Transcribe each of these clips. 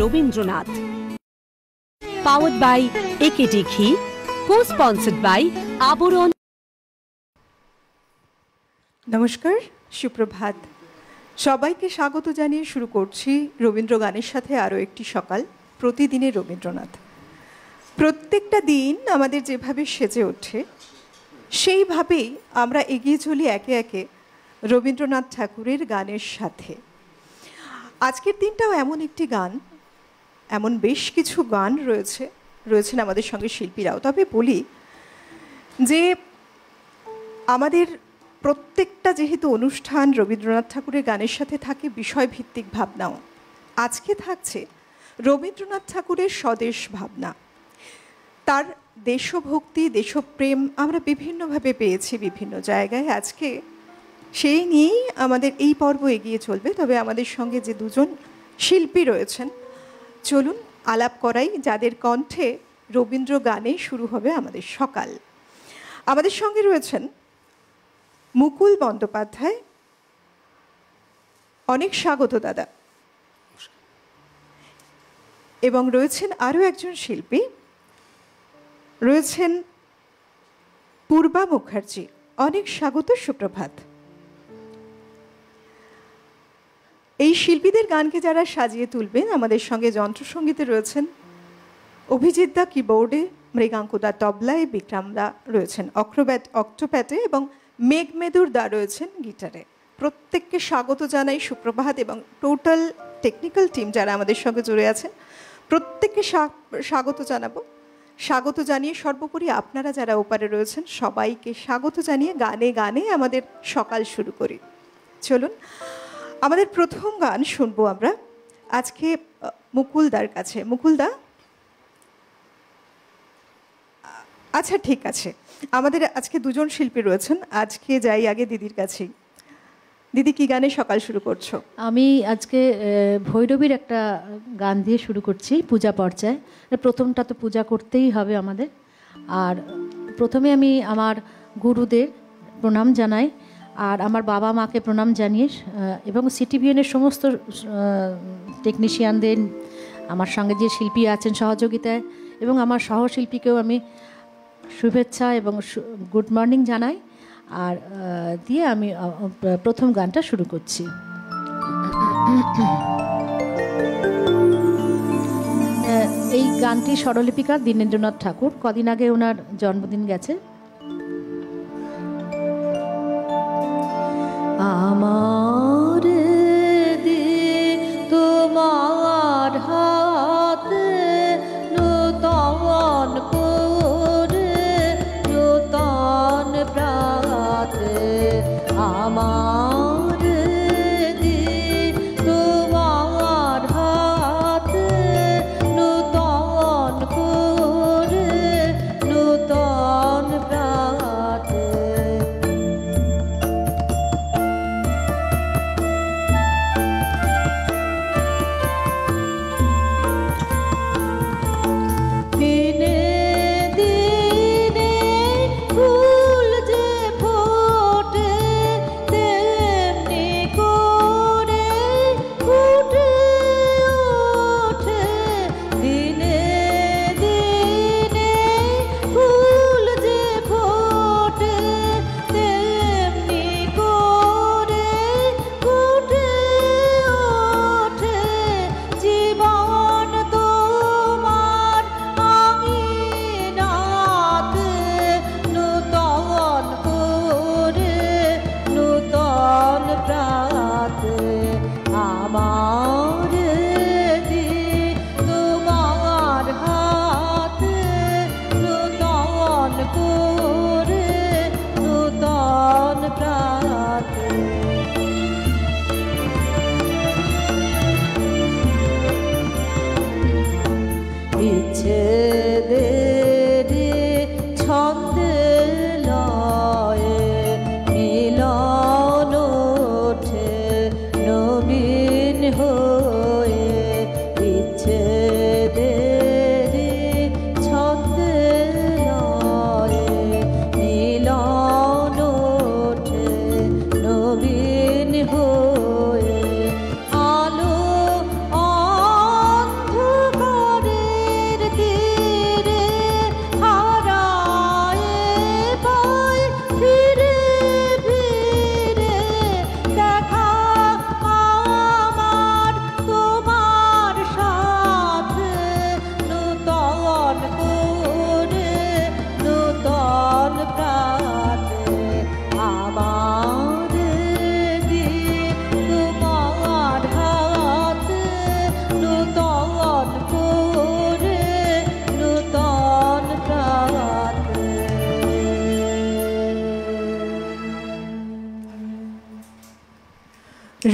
Rabindranath. Powered by AKD ঘি, কো-স্পন্সর্ড by আবরণ। নমস্কার, সুপ্রভাত। সবাইকে স্বাগত জানিয়ে শুরু করছি রবীন্দ্র গানের সাথে আরও একটি সকাল, প্রতিদিনের রবীন্দ্রনাথ। প্রত্যেকটা দিন আমাদের যেভাবে সেজে ওঠে সেইভাবেই আমরা এগিয়ে চলি একে একে রবীন্দ্রনাথ ঠাকুরের গানের সাথে। আজকের দিনটাও এমন একটি গান, এমন বেশ কিছু গান রয়েছেন আমাদের সঙ্গে শিল্পীরাও। তবে বলি যে আমাদের প্রত্যেকটা যেহেতু অনুষ্ঠান রবীন্দ্রনাথ ঠাকুরের গানের সাথে থাকে বিষয়ভিত্তিক ভাবনাও, আজকে থাকছে রবীন্দ্রনাথ ঠাকুরের স্বদেশ ভাবনা। তার দেশভক্তি, দেশপ্রেম আমরা বিভিন্নভাবে পেয়েছি বিভিন্ন জায়গায়। আজকে সেই নিয়েই আমাদের এই পর্ব এগিয়ে চলবে। তবে আমাদের সঙ্গে যে দুজন শিল্পী রয়েছেন, চলুন আলাপ করাই, যাদের কণ্ঠে রবীন্দ্র গানে শুরু হবে আমাদের সকাল। আমাদের সঙ্গে রয়েছেন মুকুল বন্দ্যোপাধ্যায়। অনেক স্বাগত দাদা। এবং রয়েছেন আরও একজন শিল্পী, রয়েছেন পূর্বা মুখার্জি। অনেক স্বাগত, সুপ্রভাত। এই শিল্পীদের গানকে যারা সাজিয়ে তুলবেন, আমাদের সঙ্গে যন্ত্রসঙ্গীতে রয়েছেন অভিজিৎ দা কিবোর্ডে, মৃগাঙ্কুদা তবলায়, বিক্রমদা রয়েছেন অক্টোপ্যাটে এবং মেঘমেদুর দা রয়েছেন গিটারে। প্রত্যেককে স্বাগত জানাই, সুপ্রভাত। এবং টোটাল টেকনিক্যাল টিম যারা আমাদের সঙ্গে জুড়ে আছেন প্রত্যেককে স্বাগত জানাবো। স্বাগত জানিয়ে সর্বোপরি আপনারা যারা ওপারে রয়েছেন সবাইকে স্বাগত জানিয়ে গানে গানে আমাদের সকাল শুরু করি। চলুন, আমাদের প্রথম গান শুনবো আমরা আজকে মুকুলদার কাছে। মুকুলদা, আচ্ছা ঠিক আছে, আমাদের আজকে দুজন শিল্পী রয়েছেন। আজকে যাই আগে দিদির কাছেই। দিদি, কি গানে সকাল শুরু করছো? আমি আজকে ভৈরবীর একটা গান দিয়ে শুরু করছি, পূজা পর্যায়ে। প্রথমটা তো পূজা করতেই হবে আমাদের। আর প্রথমে আমি আমার গুরুদের প্রণাম জানাই, আর আমার বাবা মাকে প্রণাম জানিয়ে, এবং সিটিভিএনের সমস্ত টেকনিশিয়ানদের, আমার সঙ্গে যে শিল্পী আছেন সহযোগিতায়, এবং আমার সহশিল্পীকেও আমি শুভেচ্ছা এবং গুড মর্নিং জানাই। আর দিয়ে আমি প্রথম গানটা শুরু করছি। এই গানটি স্বরলিপিকার দীনেন্দ্রনাথ ঠাকুর। কদিন আগে ওনার জন্মদিন গেছে। আমার তোমার হাতে নূতন করে নূতন প্রাতে, আমার তোমার হাতে নূতন করে নূতন প্রাতে।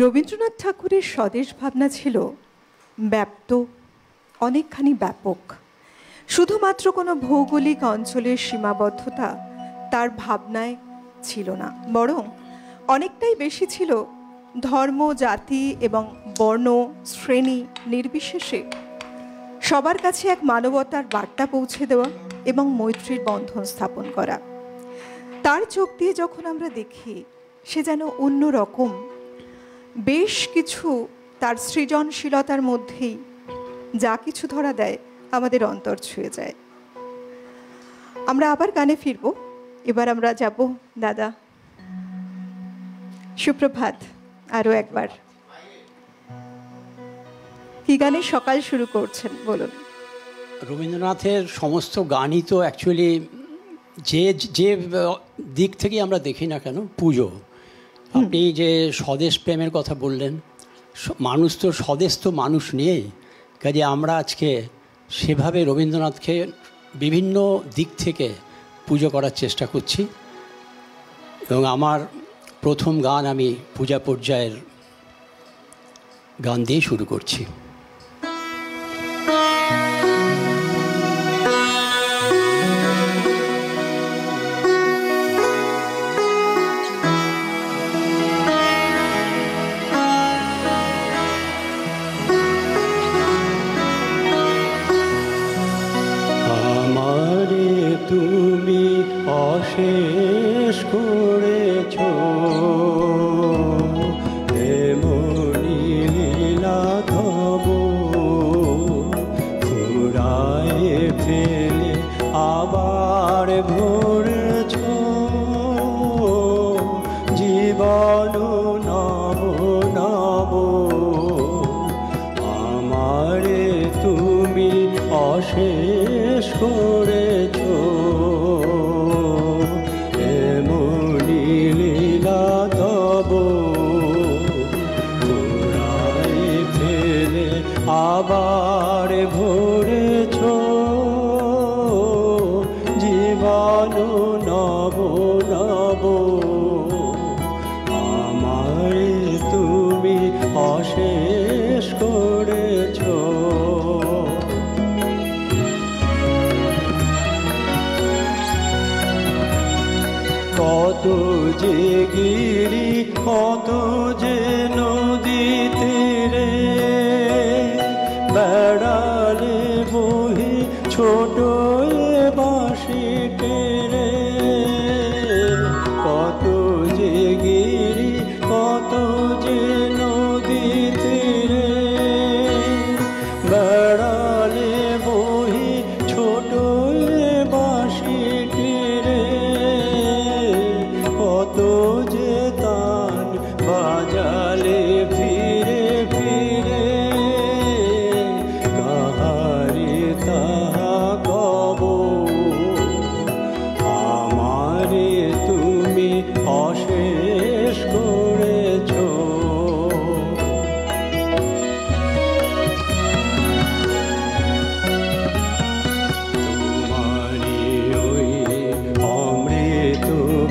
রবীন্দ্রনাথ ঠাকুরের স্বদেশ ভাবনা ছিল ব্যাপ্ত, অনেকখানি ব্যাপক। শুধুমাত্র কোনো ভৌগোলিক অঞ্চলের সীমাবদ্ধতা তার ভাবনায় ছিল না, বরং অনেকটাই বেশি ছিল ধর্ম, জাতি এবং বর্ণ, শ্রেণী নির্বিশেষে সবার কাছে এক মানবতার বার্তা পৌঁছে দেওয়া এবং মৈত্রীর বন্ধন স্থাপন করা। তার চোখ দিয়ে যখন আমরা দেখি, সে যেন অন্য রকম বেশ কিছু তার সৃজনশীলতার মধ্যেই যা কিছু ধরা দেয় আমাদের অন্তর ছুঁয়ে যায়। আমরা আবার গানে ফিরব। এবার আমরা যাব দাদা। সুপ্রভাত। আরও একবার কি গানে সকাল শুরু করছেন বলুন? রবীন্দ্রনাথের সমস্ত গানই তো অ্যাকচুয়ালি যে যে দিক থেকে আমরা দেখি না কেন, পুজো। আপনি যে স্বদেশ প্রেমের কথা বললেন, মানুষ তো স্বদেশ তো মানুষ নিয়েই, কাজে আমরা আজকে সেভাবে রবীন্দ্রনাথকে বিভিন্ন দিক থেকে পুজো করার চেষ্টা করছি। এবং আমার প্রথম গান আমি পূজা পর্যায়ের গান দিয়ে শুরু করছি। তুমি অশেষ করেছ এমনি লীলাধব, ঘুরায়ে ফেলে আবার ভরেছ জীবন নব নব। আমারে তুমি অশেষ করেছ এমনি লীলাধব, ঘুরায়ে ফেলে আবার ভরেছ জীবন নব নব। আমারে তুমি অশেষ করেছ। কত যে গিরি, কত যে নদী তীরে বেড়ালে বহি ছোট বাঁশি টেরে। কত যে গিরি, কত যে নদী তীরে বেড়ালে বহি ছোট বাঁশি টেরে। কত যে তান বাজালে ফিরে ফিরে, কাহারে তাহা কব। আমারে তুমি অশেষ করেছ। তোমারি ওই অমৃত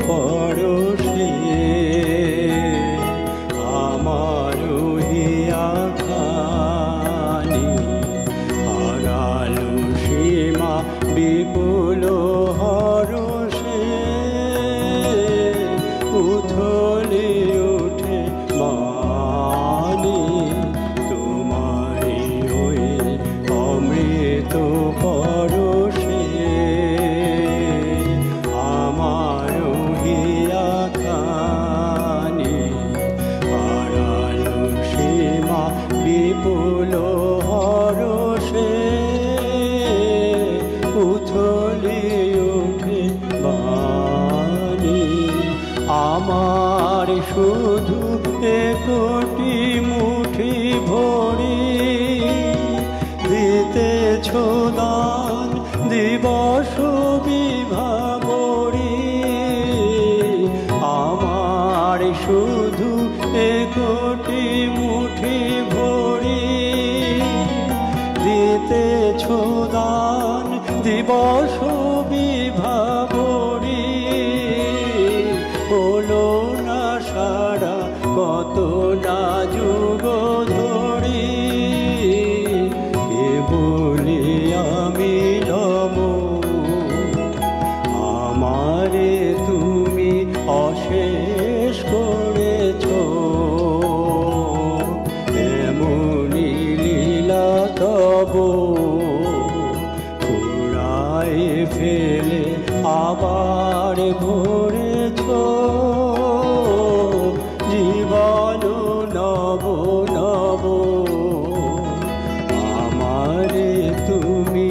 পরশে আমার হিয়া খানি হারালো সীমা বিপুল হরষে। উথলে ওঠে মানি তোমারি ওই অমৃত পরশে আমার হিয়া খানি হারালো সীমা বিপুল হরষে। উথলে ওঠে বাণী আমার শুধু একটি মুঠি ভরি। দিতেছ দান দিবস বিভাবরী। আমার শুধু একটি মুঠি ভরি। দিতেছ দান দিবস বিভাবরী। হলো না সারা কত না ফেলে আবার ভরেছ জীবন নব নব। আমারে তুমি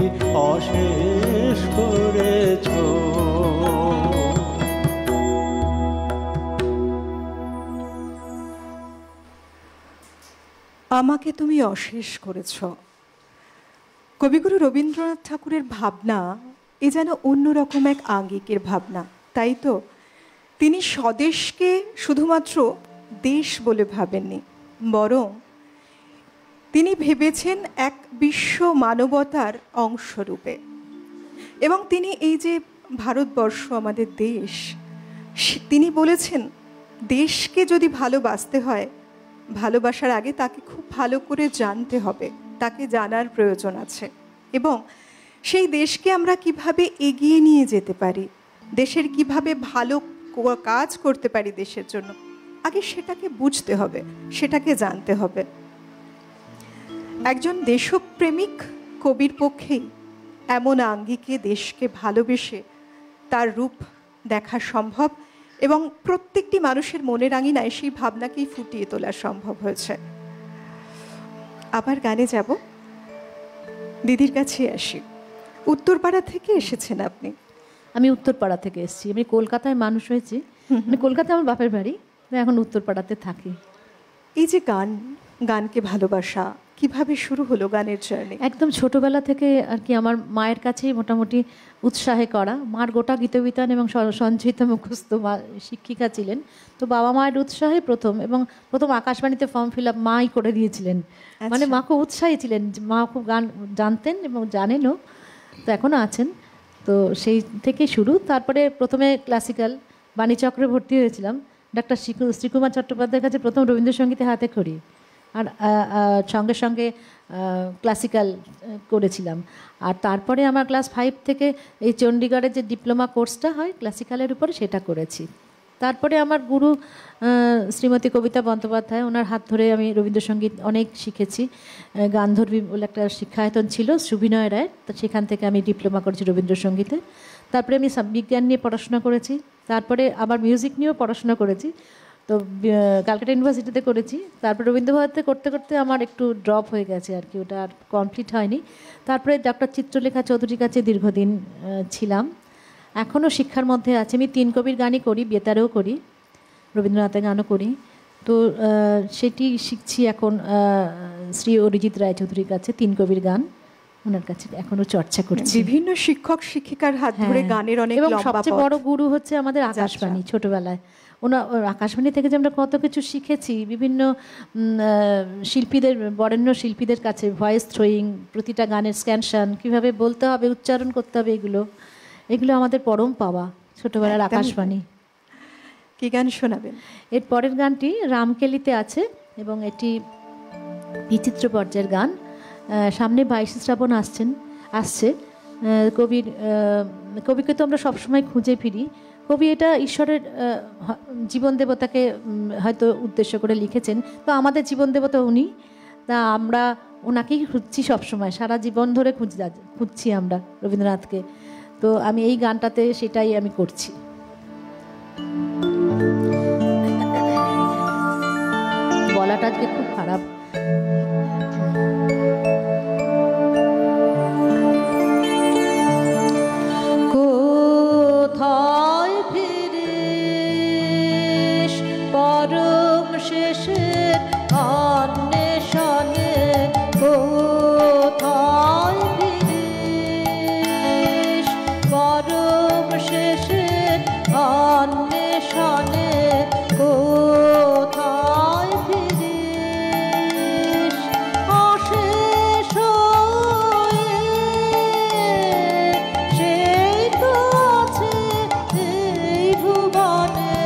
অশেষ করেছ। আমাকে তুমি অশেষ করেছ। কবিগুরু রবীন্দ্রনাথ ঠাকুরের ভাবনা এ যেন অন্যরকম এক আঙ্গিকের ভাবনা, তাই তো? তিনি স্বদেশকে শুধুমাত্র দেশ বলে ভাবেননি, বরং তিনি ভেবেছেন এক বিশ্ব মানবতার অংশরূপে। এবং তিনি এই যে ভারতবর্ষ আমাদের দেশ, তিনি বলেছেন দেশকে যদি ভালোবাসতে হয়, ভালোবাসার আগে তাকে খুব ভালো করে জানতে হবে, তাকে জানার প্রয়োজন আছে। এবং সেই দেশকে আমরা কিভাবে এগিয়ে নিয়ে যেতে পারি, দেশের কিভাবে ভালো কাজ করতে পারি দেশের জন্য, আগে সেটাকে বুঝতে হবে, সেটাকে জানতে হবে। একজন দেশপ্রেমিক কবির পক্ষেই এমন আঙ্গিকে দেশকে ভালোবেসে তার রূপ দেখা সম্ভব এবং প্রত্যেকটি মানুষের মনের আঙিনায় সেই ভাবনাকেই ফুটিয়ে তোলা সম্ভব হয়েছে। আবার গানে যাব, দিদির কাছে আসি। উত্তরপাড়া থেকে এসেছেন আপনি? আমি উত্তরপাড়া থেকে এসেছি। আমি কলকাতায় মানুষ হয়েছি, মানে কলকাতায় আমার বাপের বাড়ি, এখন উত্তরপাড়াতে থাকি। এই যে গানকে ভালোবাসা কিভাবে শুরু হলো, গানের জার্নি? একদম ছোটবেলা থেকে আর কি আমার মায়ের কাছেই মোটামুটি উৎসাহে করা। মার গোটা গীতবিতান এবং সঞ্চিত মুখস্থ শিক্ষিকা ছিলেন, তো বাবা মায়ের উৎসাহে প্রথম আকাশবাণীতে ফর্ম ফিল আপ মাই করে দিয়েছিলেন। মানে মা খুব উৎসাহী ছিলেন, মা খুব গান জানতেন এবং জানেনও, তো এখনও আছেন। তো সেই থেকে শুরু। তারপরে প্রথমে ক্লাসিক্যাল বাণীচক্রে ভর্তি হয়েছিলাম, ডক্টর শ্রীকুমার চট্টোপাধ্যায়ের কাছে প্রথম রবীন্দ্রসঙ্গীতে হাতে খড়ি, আর সঙ্গে সঙ্গে ক্লাসিক্যাল করেছিলাম। আর তারপরে আমার ক্লাস 5 থেকে এই চণ্ডীগড়ের যে ডিপ্লোমা কোর্সটা হয় ক্লাসিক্যালের উপরে, সেটা করেছি। তারপরে আমার গুরু শ্রীমতী কবিতা বন্দ্যোপাধ্যায়, ওনার হাত ধরে আমি রবীন্দ্রসঙ্গীত অনেক শিখেছি। গান্ধর্বী বলে একটা শিক্ষায়তন ছিল সুবিনয় রায়ের, তো সেখান থেকে আমি ডিপ্লোমা করেছি রবীন্দ্রসঙ্গীতে। তারপরে আমি বিজ্ঞান নিয়ে পড়াশোনা করেছি, তারপরে আবার মিউজিক নিয়েও পড়াশোনা করেছি, তো ক্যালকাটা ইউনিভার্সিটিতে করেছি। তারপরে রবীন্দ্রভারতীতে করতে করতে আমার একটু ড্রপ হয়ে গেছে আর কি, ওটা আর কমপ্লিট হয়নি। তারপরে ডক্টর চিত্রলেখা চৌধুরীর কাছে দীর্ঘদিন ছিলাম, এখনও শিক্ষার মধ্যে আছে। আমি 3 কবির গানই করি, বেতারেও করি, রবীন্দ্রনাথের গানও করি, তো সেটি শিখছি এখন শ্রী অরিজিৎ রায়চৌধুরীর কাছে 3 কবির গান, ওনার কাছে এখনও চর্চা করছি। বিভিন্ন শিক্ষক শিক্ষিকার হাত ধরে গানের অনেক লম্বা পথ। সবচেয়ে বড় গুরু হচ্ছে আমাদের আকাশবাণী। ছোটবেলায় আকাশবাণী থেকে যে আমরা কত কিছু শিখেছি, বিভিন্ন শিল্পীদের, বরেণ্য শিল্পীদের কাছে ভয়েস থ্রোয়িং, প্রতিটা গানের স্ক্যানশন, কীভাবে বলতে হবে, উচ্চারণ করতে হবে, এগুলো আমাদের পরম পাওয়া ছোটবেলার আকাশবাণী। কি গান শোনাবেন? এর পরের গানটি রামকেলিতে আছে এবং এটি বিচিত্র পর্যায়ের গান। সামনে 22 শ্রাবণ আসছে। কবিকে তো আমরা সবসময় খুঁজে ফিরি। কবি এটা ঈশ্বরের জীবন দেবতাকে হয়তো উদ্দেশ্য করে লিখেছেন, তো আমাদের জীবন দেবতা উনি, তা আমরা ওনাকেই খুঁজছি সবসময়, সারা জীবন ধরে খুঁজছি আমরা রবীন্দ্রনাথকে। তো আমি এই গানটাতে সেটাই আমি করছি। গলাটা আজকে খুব খারাপ। কোথায় ফিরিস পরম শেষের অন্বেষণে, কোথায় ফিরিস পরম শেষের অন্বেষণে, কোথায় ফিরিস অশেষ হয়ে, সেই তো আছে এই ভুবনে,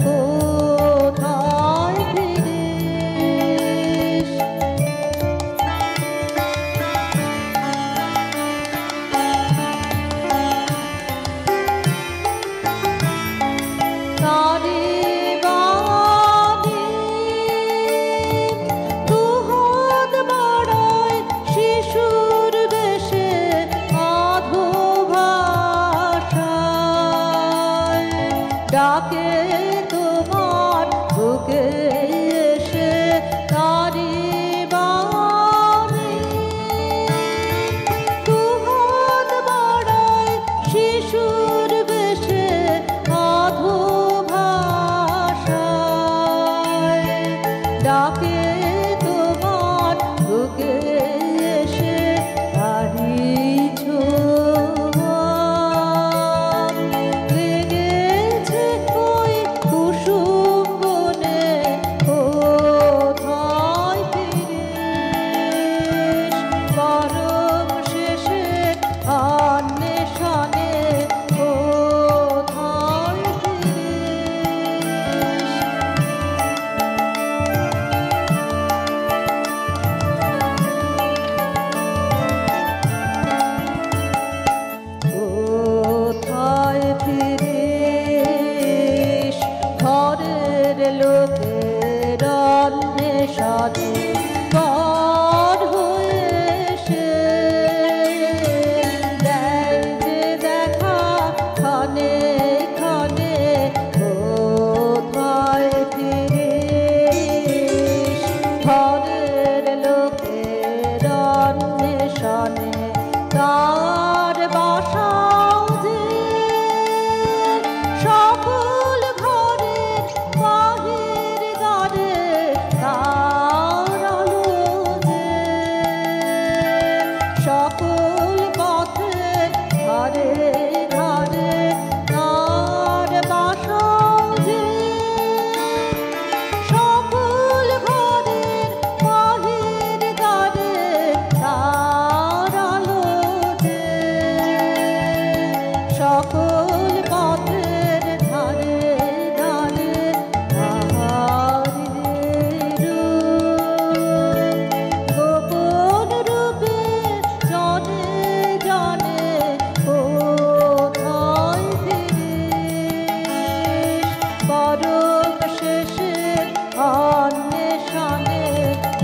কোথায় ফিরিস। তারি ডাকে তোমার বুকে এসে তারি বাণী, দুহাত বাড়ায় শিশুর বেশে অধু ভাষায়, ডাকে তোমার বুকে এসে তারি ছোঁয়া, লেগেছে ওই কুসুম বনে কোথায় ফিরিস, গরম শেষে অন্বেষণে কোথায় ফিরিস, ঘরের লোকের অন্বেষণে পর হয়ে এসে দেয় যে দেখা ক্ষণে ক্ষণে কোথায় ফিরিস, ঘরের লোকের অন্বেষণে তার বাসাও যে সকল ঘরের বাহির গানে তার আলো যে, সকল পথের ঘরে ঘরে তার বাসাও যে, সকল ঘরের বাহির গানে তার আলো যে, সকল পথের ধারে ধারে তাহারি রূপ, গোপন রূপে জনে জনে কোথায় ফিরিস, পরম শেষে অন্বেষণে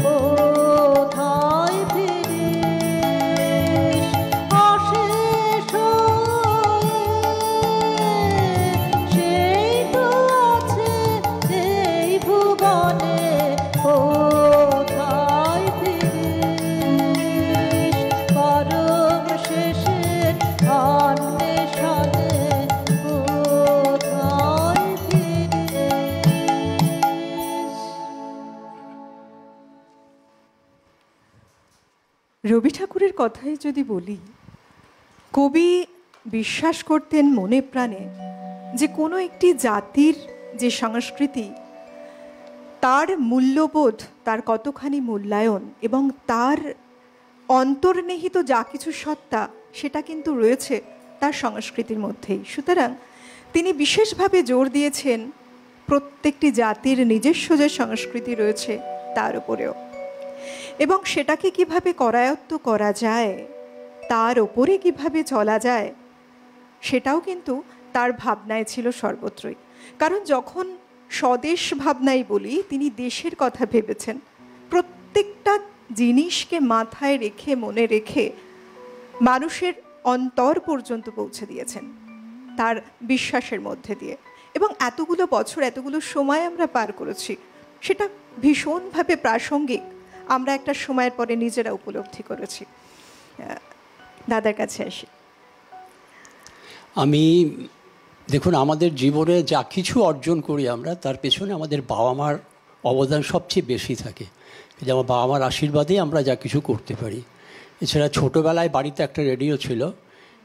কোথায় ফিরিস, অশেষ সেই তো আছে এই ভুবনে কোথায় ফিরিস, পরম শেষে অন্বেষণে কোথায় ফিরিস। রবি ঠাকুরের কথাই যদি বলি, কবি বিশ্বাস করতেন মনে প্রাণে যে কোনো একটি জাতির যে সংস্কৃতি, তার মূল্যবোধ, তার কতখানি মূল্যায়ন এবং তার অন্তর্নিহিত যা কিছু সত্তা, সেটা কিন্তু রয়েছে তার সংস্কৃতির মধ্যেই। সুতরাং তিনি বিশেষভাবে জোর দিয়েছেন প্রত্যেকটি জাতির নিজস্ব যে সংস্কৃতি রয়েছে তার উপরেও, এবং সেটাকে কিভাবে করায়ত্ত করা যায়, তার ওপরে কিভাবে চলা যায়, সেটাও কিন্তু তার ভাবনায় ছিল সর্বত্রই। কারণ যখন স্বদেশ ভাবনাই বলি, তিনি দেশের কথা ভেবেছেন, প্রত্যেকটা জিনিসকে মাথায় রেখে মনে রেখে মানুষের অন্তর পর্যন্ত পৌঁছে দিয়েছেন তার বিশ্বাসের মধ্যে দিয়ে। এবং এতগুলো বছর, এতগুলো সময় আমরা পার করেছি, সেটা ভীষণভাবে প্রাসঙ্গিক, আমরা একটা সময়ের পরে নিজেরা উপলব্ধি করেছি। দাদার কাছে আসি। আমি দেখুন, আমাদের জীবনে যা কিছু অর্জন করি আমরা, তার পেছনে আমাদের বাবা মার অবদান সবচেয়ে বেশি থাকে। যে আমার বাবা মার আশীর্বাদেই আমরা যা কিছু করতে পারি। এছাড়া ছোটোবেলায় বাড়িতে একটা রেডিও ছিল,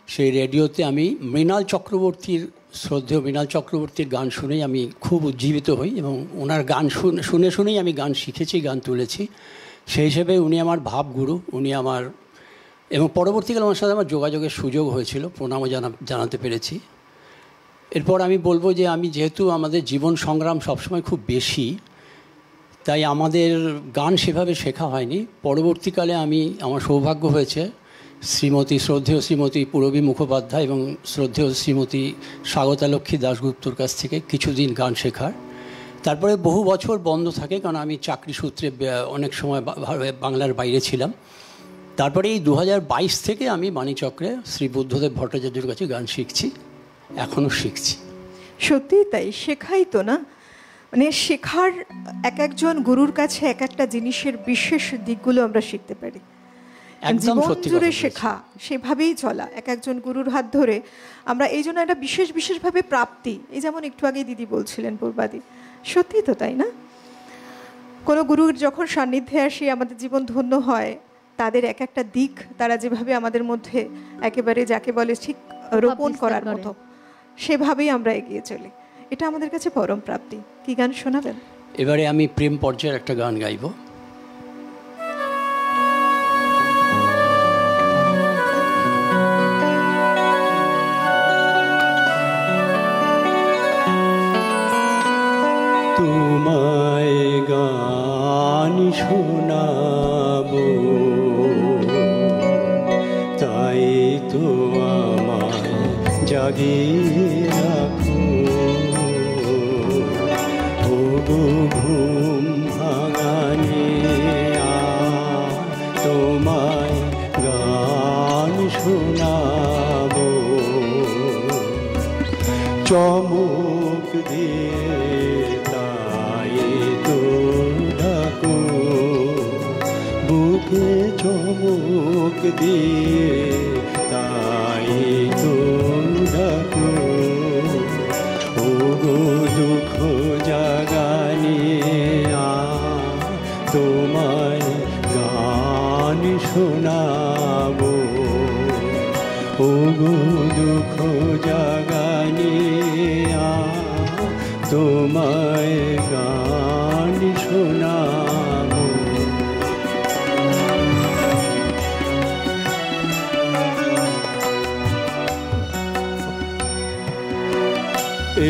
সেই রেডিওতে আমি মৃণাল চক্রবর্তীর, শ্রদ্ধেয় মৃণাল চক্রবর্তীর গান শুনেই আমি খুব উজ্জীবিত হই, এবং ওনার গান শুনে শুনেই আমি গান শিখেছি, গান তুলেছি। সেই হিসেবে উনি আমার ভাবগুরু, উনি আমার, এবং পরবর্তীকালে ওনার সাথে আমার যোগাযোগের সুযোগ হয়েছিল, প্রণামও জানাতে পেরেছি। এরপর আমি বলবো যে আমি যেহেতু আমাদের জীবন সংগ্রাম সবসময় খুব বেশি, তাই আমাদের গান সেভাবে শেখা হয়নি। পরবর্তীকালে আমার সৌভাগ্য হয়েছে শ্রদ্ধেয় শ্রীমতী পূরবী মুখোপাধ্যায় এবং শ্রদ্ধেয় শ্রীমতী স্বাগতালক্ষ্মী দাশগুপ্তর কাছ থেকে কিছুদিন গান শেখার। তারপরে বহু বছর বন্ধ থাকে, কারণ আমি চাকরি সূত্রে অনেক সময় বাংলার বাইরে ছিলাম। তারপরে এই 2022 থেকে আমি বাণীচক্রে শ্রী বুদ্ধদেব ভট্টাচার্যের কাছে গান শিখছি, এখনও শিখছি। সত্যিই তাই, শেখাই তো না, মানে শেখার এক একজন গুরুর কাছে এক একটা জিনিসের বিশেষ দিকগুলো আমরা শিখতে পারি। জীবন জুড়ে শেখা, সেভাবেই চলা, এক একজন গুরুর হাত ধরে আমরা এই জন্য একটা বিশেষভাবে প্রাপ্তি। এই যেমন একটু আগেই দিদি বলছিলেন পূর্বাদি, সত্যিই তো তাই না? কোনো গুরুর যখন সান্নিধ্যে আসি আমাদের জীবন ধন্য হয়। তাদের এক একটা দিক তারা যেভাবে আমাদের মধ্যে একেবারে যাকে বলে ঠিক রোপণ করার মতো, সেভাবেই আমরা এগিয়ে চলি। এটা আমাদের কাছে পরম প্রাপ্তি। কি গান শোনাবেন? এবারে আমি প্রেম পর্যায়ের একটা গান গাইব। তোমায় গান শোনাবো, তাই তো আমায় জাগিয়ে রাখো। ও গো ঘুম ভাঙানি তোমায় গান শোনাবো, চমক দিয়ে বুকে চমক দিয়ে তাই তো ডাকো। ও গো দুঃখ জাগানি তোমায় গান শোনাবো। ও গো দুঃখ জাগানি তোমায় গান শোনাবো।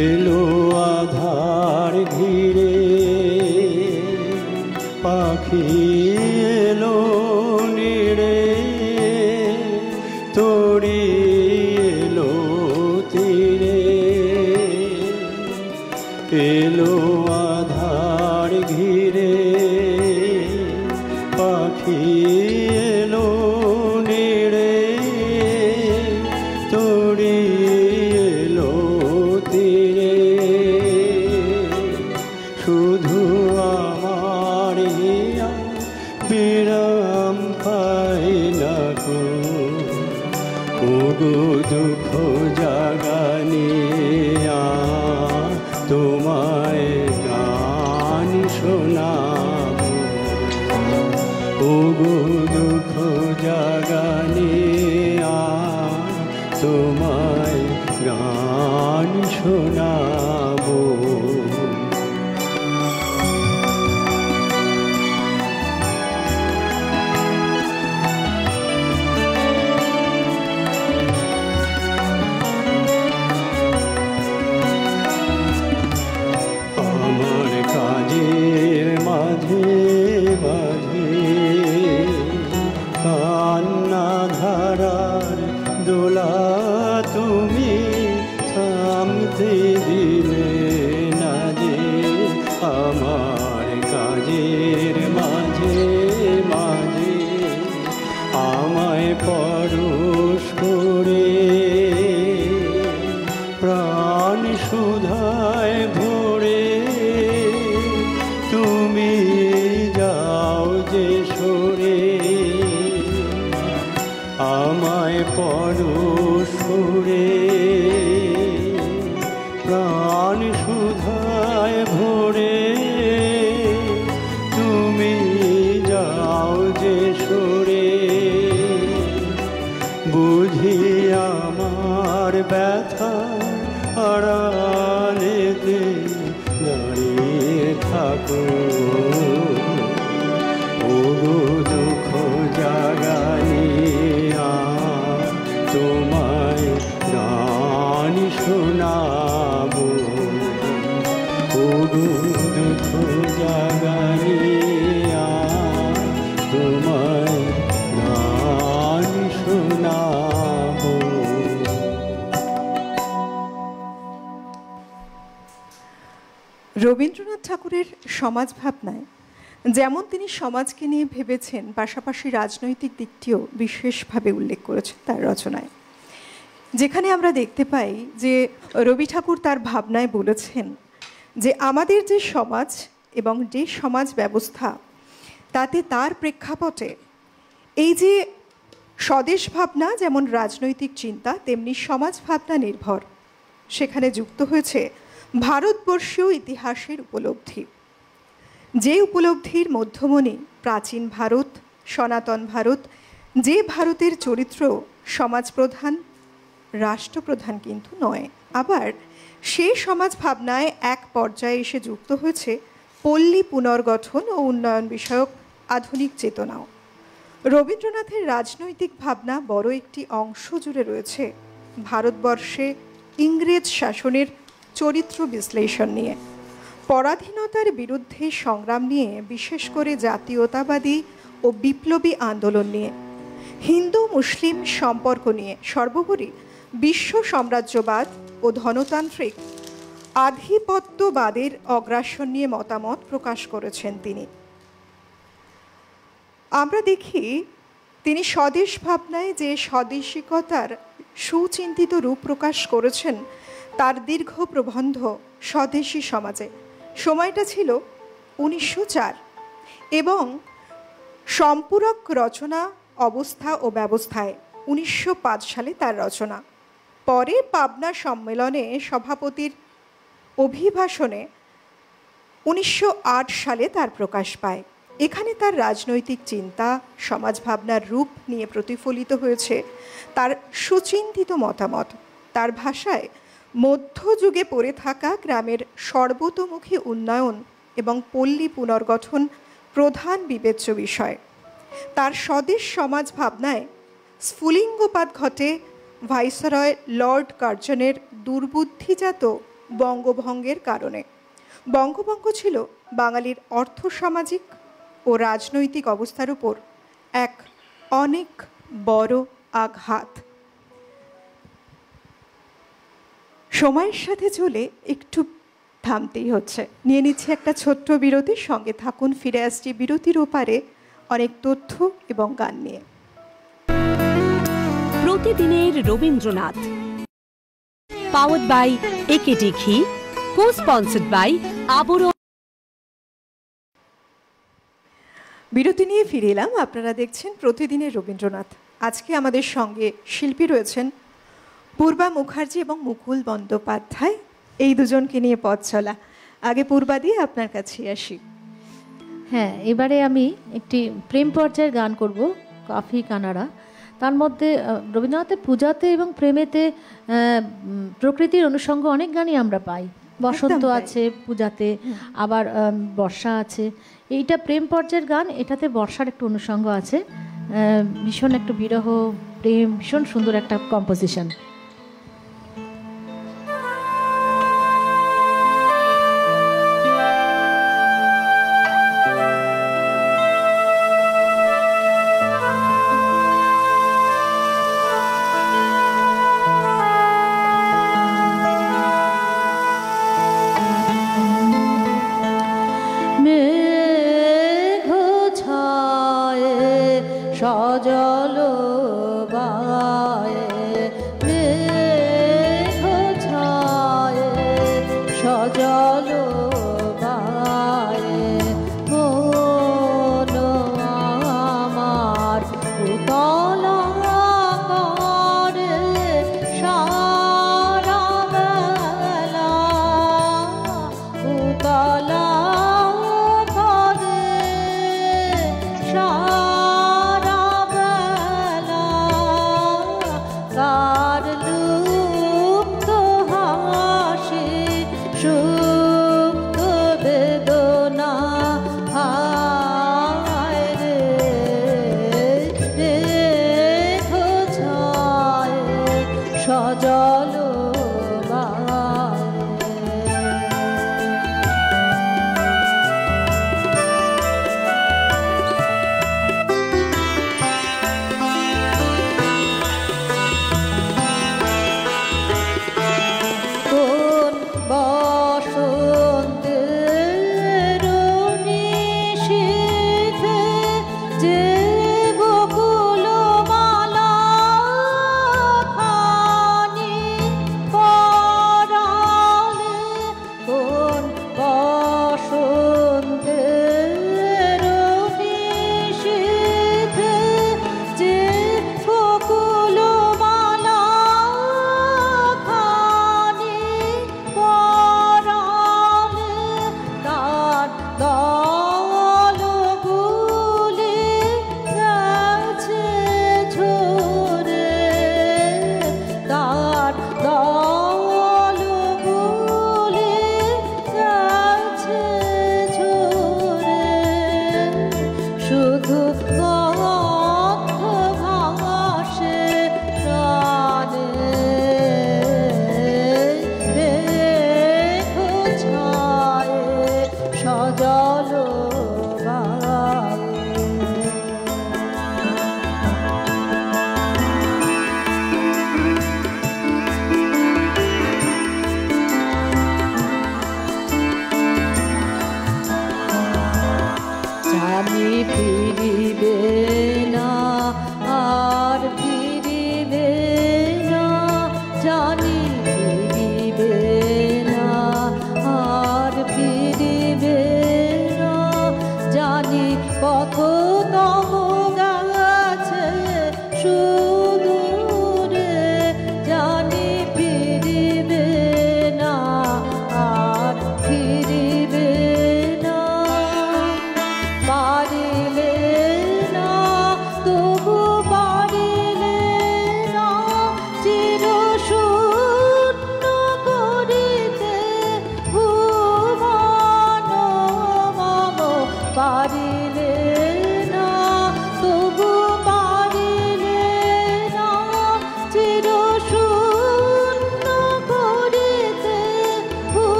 এলো আধার ঘিরে পাখি এলো নিড়ে, তোরি এলো তীরে। এলো আধার ঘিরে পাখি এলো নিড়ে, তোরি এলো তীরে। শুধু আমার হিয়া বিরাম পাই না গো। ও গো দুঃখ জাগানিয়া তোমায় গান শোনাবো। ও গো দুঃখ জাগানিয়া তোমায় গান শোনাবো। আমার কাজের মাঝে মাঝে কান্না ধারার দোলা তুমি থামতে দিলে না যে। আমার কাজের মাঝে মাঝে আমায় পরশ করে প্রাণ সুধায় ভরে তুমি যাও যে সরে। আমায় পরশ করে প্রাণ সুধায় ভরে তুমি যাও যে সরে। বুঝি আমার ব্যথা আড়ালেতে দাঁড়িয়ে থাকো। ও দুঃখ জাগানিয়া তোমায় গান শোনাবো। ও দুঃখ জাগানিয়া তোমায় গান শোনাবো। রবীন্দ্রনাথ ঠাকুরের সমাজ ভাবনায় যেমন তিনি সমাজকে নিয়ে ভেবেছেন, পাশাপাশি রাজনৈতিক দিকটিও বিশেষভাবে উল্লেখ করেছেন তার রচনায়। যেখানে আমরা দেখতে পাই যে রবি ঠাকুর তার ভাবনায় বলেছেন যে আমাদের যে সমাজ এবং যে সমাজ ব্যবস্থা, তাতে তার প্রেক্ষাপটে এই যে স্বদেশ ভাবনা যেমন রাজনৈতিক চিন্তা, তেমনি সমাজ ভাবনা নির্ভর, সেখানে যুক্ত হয়েছে ভারতবর্ষীয় ইতিহাসের উপলব্ধি। যে উপলব্ধির মধ্যমণি প্রাচীন ভারত, সনাতন ভারত, যে ভারতের চরিত্র সমাজপ্রধান, রাষ্ট্রপ্রধান কিন্তু নয়। আবার সেই সমাজ ভাবনায় এক পর্যায়ে এসে যুক্ত হয়েছে পল্লী পুনর্গঠন ও উন্নয়ন বিষয়ক আধুনিক চেতনাও। রবীন্দ্রনাথের রাজনৈতিক ভাবনা বড় একটি অংশ জুড়ে রয়েছে ভারতবর্ষে ইংরেজ শাসনের চরিত্র বিশ্লেষণ নিয়ে, পরাধীনতার বিরুদ্ধে সংগ্রাম নিয়ে, বিশেষ করে জাতীয়তাবাদী ও বিপ্লবী আন্দোলন নিয়ে, হিন্দু মুসলিম সম্পর্ক নিয়ে, সর্বোপরি বিশ্ব সাম্রাজ্যবাদ ও ধনতান্ত্রিক আধিপত্যবাদের অগ্রাসন নিয়ে মতামত প্রকাশ করেছেন তিনি। আমরা দেখি তিনি স্বদেশ ভাবনায় যে স্বদেশিকতার সুচিন্তিত রূপ প্রকাশ করেছেন তার দীর্ঘ প্রবন্ধ স্বদেশী সমাজে। সময়টা ছিল 1904 এবং সম্পূরক রচনা অবস্থা ও ব্যবস্থায় 1905 সালে তার রচনা। পরে পাবনা সম্মেলনে সভাপতির অভিভাষণে 1908 সালে তার প্রকাশ পায়। এখানে তার রাজনৈতিক চিন্তা, সমাজ ভাবনার রূপ নিয়ে প্রতিফলিত হয়েছে তার সুচিন্তিত মতামত। তার ভাষায় মধ্যযুগে পড়ে থাকা গ্রামের সর্বতোমুখী উন্নয়ন এবং পল্লী পুনর্গঠন প্রধান বিবেচ্য বিষয়। তার স্বদেশ সমাজ ভাবনায় স্ফুলিঙ্গপাত ঘটে ভাইসরয় লর্ড কার্জনের দুর্বুদ্ধিজাত বঙ্গভঙ্গের কারণে। বঙ্গভঙ্গ ছিল বাঙালির অর্থসামাজিক ও রাজনৈতিক অবস্থার উপর এক অনেক বড় আঘাত। সময়ের সাথে চলে একটু থামতেই হচ্ছে। নিয়ে নিচ্ছে একটা ছোট্ট বিরতির, সঙ্গে থাকুন। ফিরে আসছি বিরতির ওপারে অনেক তথ্য এবং গান নিয়ে। প্রতিদিনের রবীন্দ্রনাথ, পাওয়ার্ড বাই একেডি ঘি, কো স্পন্সর্ড বাই আবরণ। বিরতি নিয়ে ফিরে এলাম। আপনারা দেখছেন প্রতিদিনের রবীন্দ্রনাথ। আজকে আমাদের সঙ্গে শিল্পী রয়েছেন পূর্বা মুখার্জি এবং মুকুল বন্দ্যোপাধ্যায়, এই দুজনকে নিয়ে পথ চলা। আগে পূর্বা দিয়ে আপনার কাছে আসি। হ্যাঁ, এবারে আমি একটি প্রেম পর্যায়ের গান করব, কাফি কানাড়া। তার মধ্যে রবীন্দ্রনাথের পূজাতে এবং প্রেমেতে প্রকৃতির অনুষঙ্গ অনেক গানই আমরা পাই। বসন্ত আছে পূজাতে, আবার বর্ষা আছে। এইটা প্রেম পর্যায়ের গান, এটাতে বর্ষার একটু অনুষঙ্গ আছে। ভীষণ একটা বিরহ প্রেম, ভীষণ সুন্দর একটা কম্পোজিশন। সজল গায়ে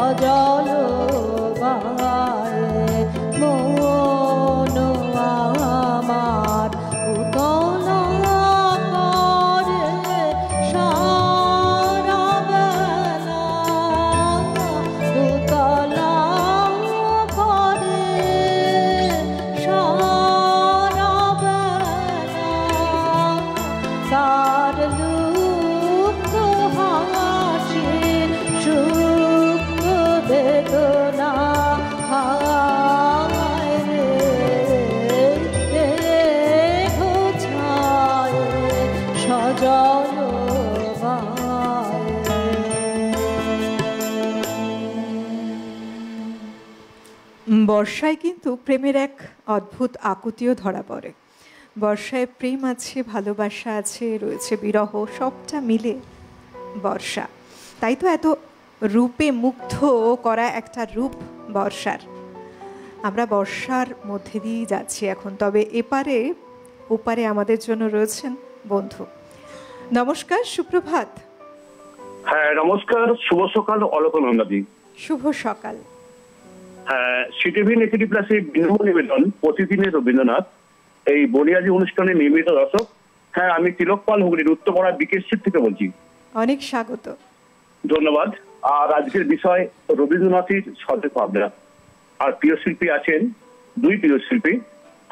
সজল গায়ে মন আমার উতলা করে সারা বেলা, উতলা করে সারা বেলা, তার লুপ্ত হাসি সুপ্ত বেদনা হায় রে ঘোছায় সজল বর্ষায় কিন্তু প্রেমের এক অদ্ভুত আকুতিও ধরা পড়ে। বর্ষায় প্রেম আছে, ভালোবাসা আছে, রয়েছে বিরহ, সবটা মিলে বর্ষা। তাই তো এত রূপে মুগ্ধ করা একটা রূপ বর্ষার। আমরা বর্ষার মধ্যে দিয়েই যাচ্ছি এখন। তবে এপারে ওপারে আমাদের জন্য রয়েছেন বন্ধু। নমস্কার, সুপ্রভাত। হ্যাঁ নমস্কার, শুভ সকাল অলকনন্দাদি। শুভ সকাল। হ্যাঁ, সিটিভি নেগেটিভ প্লাসে বিনম্র নিবেদন প্রতিদিনের রবীন্দ্রনাথ এই বলিয়াজি অনুষ্ঠানে নিয়মিত দর্শক। হ্যাঁ, আমি তিলক পাল হুগলির উত্তরপাড়া বিকেশ স্ট্রিট থেকে বলছি। অনেক স্বাগত। ধন্যবাদ। আর আজকের বিষয় রবীন্দ্রনাথের সতেজ ভাবনা। আর প্রিয় শিল্পী আছেন দুই প্রিয় শিল্পী।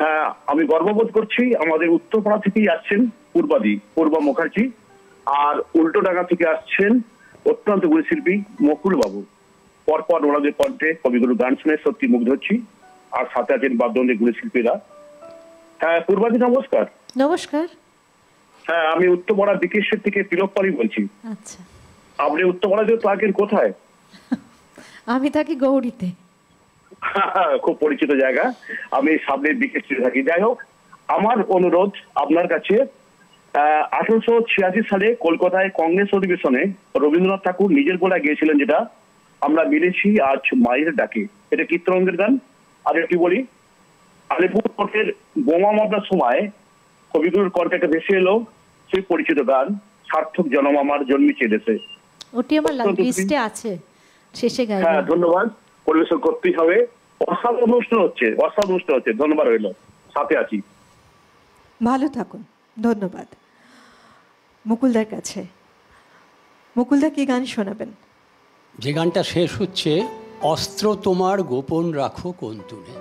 হ্যাঁ, আমি গর্ববোধ করছি আমাদের উত্তরপাড়া থেকেই আসছেন পূর্বা মুখার্জি, আর উল্টোডাঙ্গা থেকে আসছেন অত্যন্ত গুরু শিল্পী মকুল বাবু। পরপর ওনাদের কণ্ঠে কবিগুরু গান শুনে সত্যি মুগ্ধ হচ্ছি। আর সাথে আছেন বাদ্যযন্ত্রের গুরু শিল্পীরা। হ্যাঁ পূর্বাদি নমস্কার। নমস্কার। হ্যাঁ, আমি উত্তরপাড়া বিকেশ্বর থেকে তিলক পালই বলছি। আচ্ছা, আপনি উত্তরপাড়াতে থাকেন কোথায়? আমি থাকি গৌরীতে। খুব পরিচিত জায়গা। আমি সামনের বিকেশ্বরে থাকি। যাই হোক, আমার অনুরোধ আপনার কাছে, 1886 সালে কলকাতায় কংগ্রেস অধিবেশনে রবীন্দ্রনাথ ঠাকুর নিজের গলায় গিয়েছিলেন, যেটা আমরা মিলেছি আজ মায়ের ডাকে। এটা কীর্তনঙ্গের গান। আর একটি বলি, আলিপুর কোর্টের বোমা মামলার সময় কবিগুরুর কণ্ঠে একটা ভেসে এলো সেই পরিচিত গান, সার্থক জনম আমার জন্মেছে দেশে। ওটি আমার লিস্টে আছে, শেষে গাইব। হ্যাঁ ধন্যবাদ। পরিবেশন করতেই হবে। অসাধারণ অনুষ্ঠান হচ্ছে। ধন্যবাদ রইল, সাথে আছি। ভালো থাকুন। ধন্যবাদ। মুকুলদার কাছে, মুকুলদা কি গান শোনাবেন? যে গানটা শেষ হচ্ছে, অস্ত্র তোমার গোপন রাখো কোন তুলে।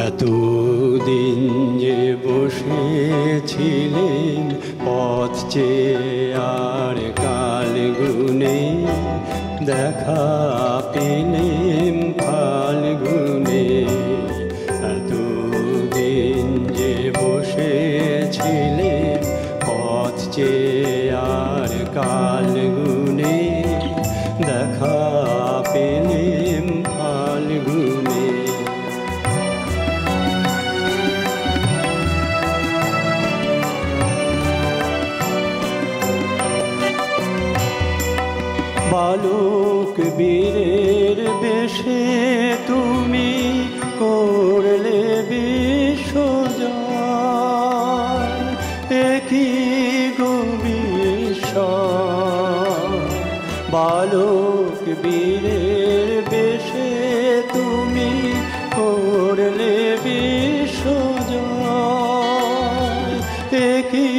এতদিন যে বসেছিলেন পথ চেয়ে আর কাল গুনে, দেখা পেলেন ফাল্গুনে। এতদিন যে বসেছিলেন পথ চেয়ে আর কাল গুনে, দেখা পেলেন ফাল্গুনে। বালক বীরের বেশে তুমি করলে বিশ্বজয়, একই গো বিস্ময়। বালক বীরের বেশে তুমি করলে বিশ্বজয়, একই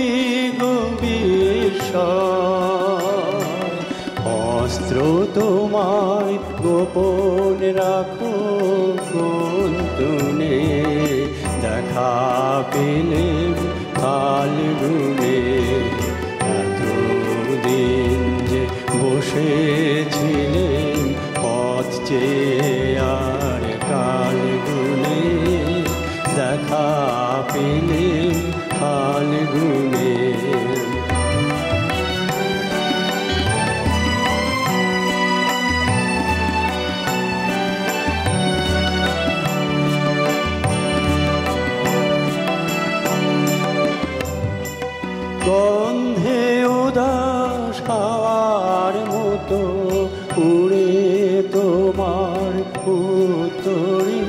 গো বিস্ময়। অস্ত্র তোমায় গোপন রাখো কোন তুলে, দেখা পেলে ফাল্গুনে। এতদিন যে বসেছিলেন পথ চেয়ে আর কাল গুনে, দেখা পেলে ফাল্গুনে। গন্ধে উড়ে তোমার উত্তরী,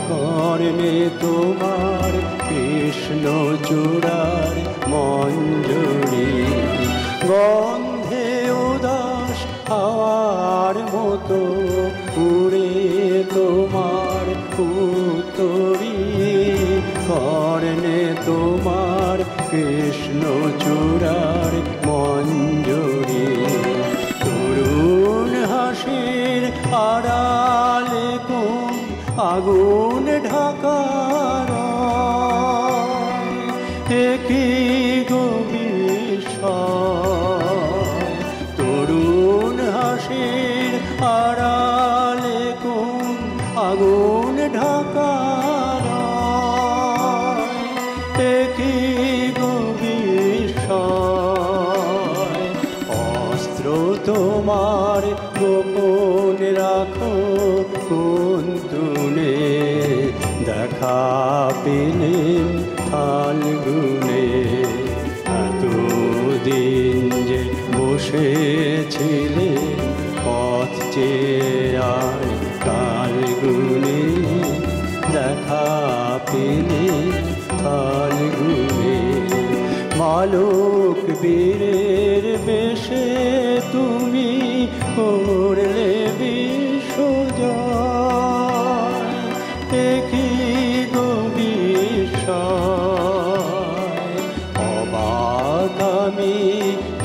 কর্ণে তোমার কৃষ্ণ চূড়ার মঞ্জরি, গন্ধে উদাস হাওয়ার মতো উড়ে তোমার উত্তরী, কর্ণে তোমার কৃষ্ণ চূড়ার মঞ্জরি, তরুণ হাসির আড়ালে কোন আগুন ঢাকার, একই গভীর তরুণ হাসির আড়ালে কোন আগুন ঢাকার, একই গভীর অস্ত্র তোমার গোপন রাখো কোন তুনে, দেখা পেলেন ফাল্গুনে, এতদিন যে বসেছিলেন পথ চেয়ে আর কালগুনে, দেখা পেলেন ফাল্গুনে, মালক বীরের বেশে তুমি করলে বিশ্বজয়, একই গভীর অবাক আমি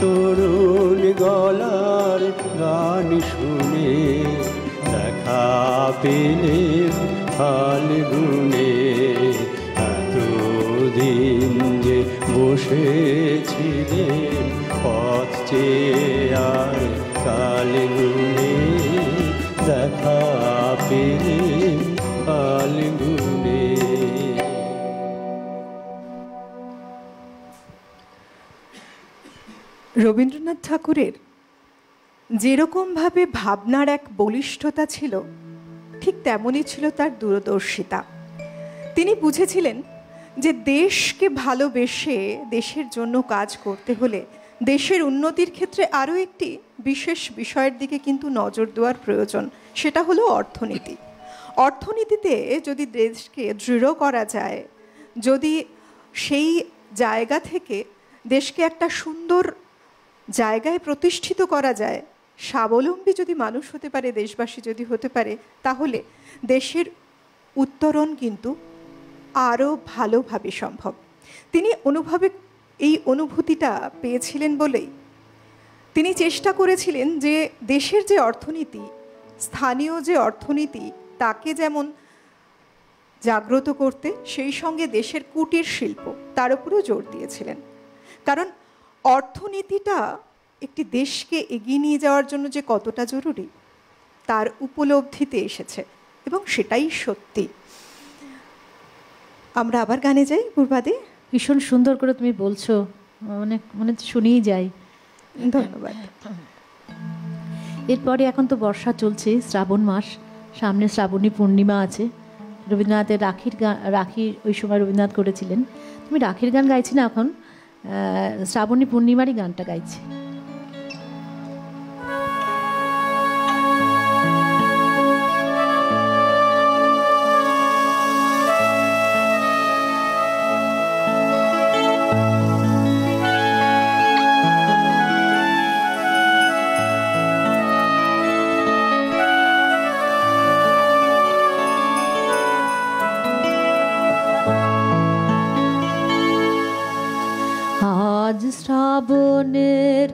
তরুণ গলার গান শুনে, দেখা পেলেন ফাল্গুনে, এতদিন যে বসেছিলেন পথ চেয়ে আর কালগুনে, দেখা পেলেন ফাল্গুনে। রবীন্দ্রনাথ ঠাকুরের যেরকমভাবে ভাবনার এক বলিষ্ঠতা ছিল, ঠিক তেমনই ছিল তার দূরদর্শিতা। তিনি বুঝেছিলেন যে দেশকে ভালোবেসে দেশের জন্য কাজ করতে হলে দেশের উন্নতির ক্ষেত্রে আরও একটি বিশেষ বিষয়ের দিকে কিন্তু নজর দেওয়ার প্রয়োজন, সেটা হলো অর্থনীতি। অর্থনীতিতে যদি দেশকে দৃঢ় করা যায়, যদি সেই জায়গা থেকে দেশকে একটা সুন্দর জায়গায় প্রতিষ্ঠিত করা যায়, স্বাবলম্বী যদি মানুষ হতে পারে, দেশবাসী যদি হতে পারে, তাহলে দেশের উত্তরণ কিন্তু আরও ভালোভাবে সম্ভব। তিনি এই অনুভূতিটা পেয়েছিলেন বলেই তিনি চেষ্টা করেছিলেন যে দেশের যে অর্থনীতি, স্থানীয় যে অর্থনীতি, তাকে যেমন জাগ্রত করতে, সেই সঙ্গে দেশের কুটির শিল্প তার উপরেও জোর দিয়েছিলেন। কারণ অর্থনীতিটা একটি দেশকে এগিয়ে নিয়ে যাওয়ার জন্য যে কতটা জরুরি তার উপলব্ধিতে এসেছে, এবং সেটাই সত্যি। আমরা আবার গানে যাই পূর্বাদে। ভীষণ সুন্দর করে তুমি বলছো, অনেক মানে শুনেই যাই। ধন্যবাদ। এরপরে এখন তো বর্ষা চলছে, শ্রাবণ মাস, সামনে শ্রাবণী পূর্ণিমা আছে। রবীন্দ্রনাথের রাখির ওই সময় রবীন্দ্রনাথ করেছিলেন। তুমি রাখির গান গাইছি না, এখন শ্রাবণী পূর্ণিমারই গানটা গাইছি। আজ শ্রাবণের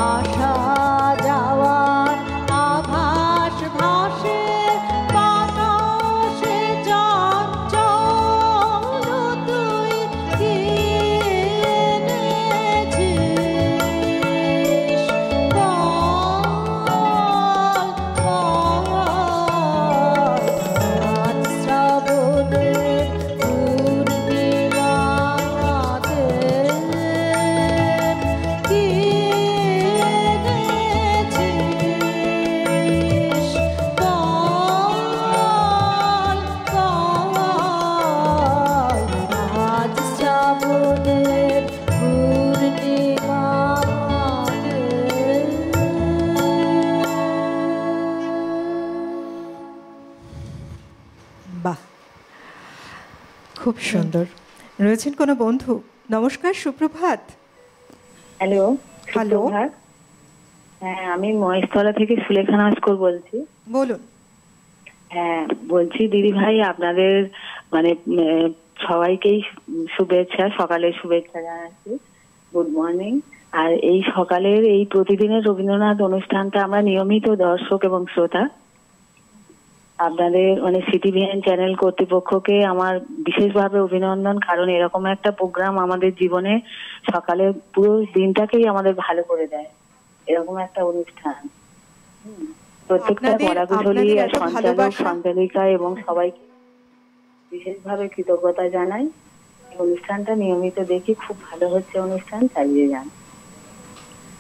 আসা যাওয়ার আভাস ভাসে বাতাসে চঞ্চল তুই কি এনেছিস শ্রাবণের পূর্ণিমাতে কি এনেছিস আজ শ্রাবণের বাহ, খুব সুন্দর। রয়েছেন কোনো বন্ধু? নমস্কার, সুপ্রভাত। হ্যালো। হ্যালো। সুপ্রভাত। হ্যাঁ, আমি মহেশতলা থেকে সুলেখা নস্কর বলছি। বলুন। হ্যাঁ, বলছি দিদি ভাই, আপনাদের মানে সবাইকেই শুভেচ্ছা, সকালের শুভেচ্ছা জানাচ্ছি। Good morning. আর এই সকালের এই প্রতিদিনের রবীন্দ্রনাথ অনুষ্ঠানটা আমরা নিয়মিত দর্শক এবং শ্রোতা। আপনাদের মানে সিটিভিএন চ্যানেল কর্তৃপক্ষকে আমার বিশেষভাবে অভিনন্দন, কারণ এরকম একটা প্রোগ্রাম আমাদের জীবনে সকালে পুরো দিনটাকেই আমাদের ভালো করে দেয়। এরকম একটা অনুষ্ঠান প্রত্যেকটা পরাকুশলী আর সঞ্চালক সঞ্চালিকা এবং সবাইকে বিশেষভাবে কৃতজ্ঞতা জানাই। অনুষ্ঠানটা নিয়মিত দেখি, খুব ভালো হচ্ছে অনুষ্ঠান, চালিয়ে যান।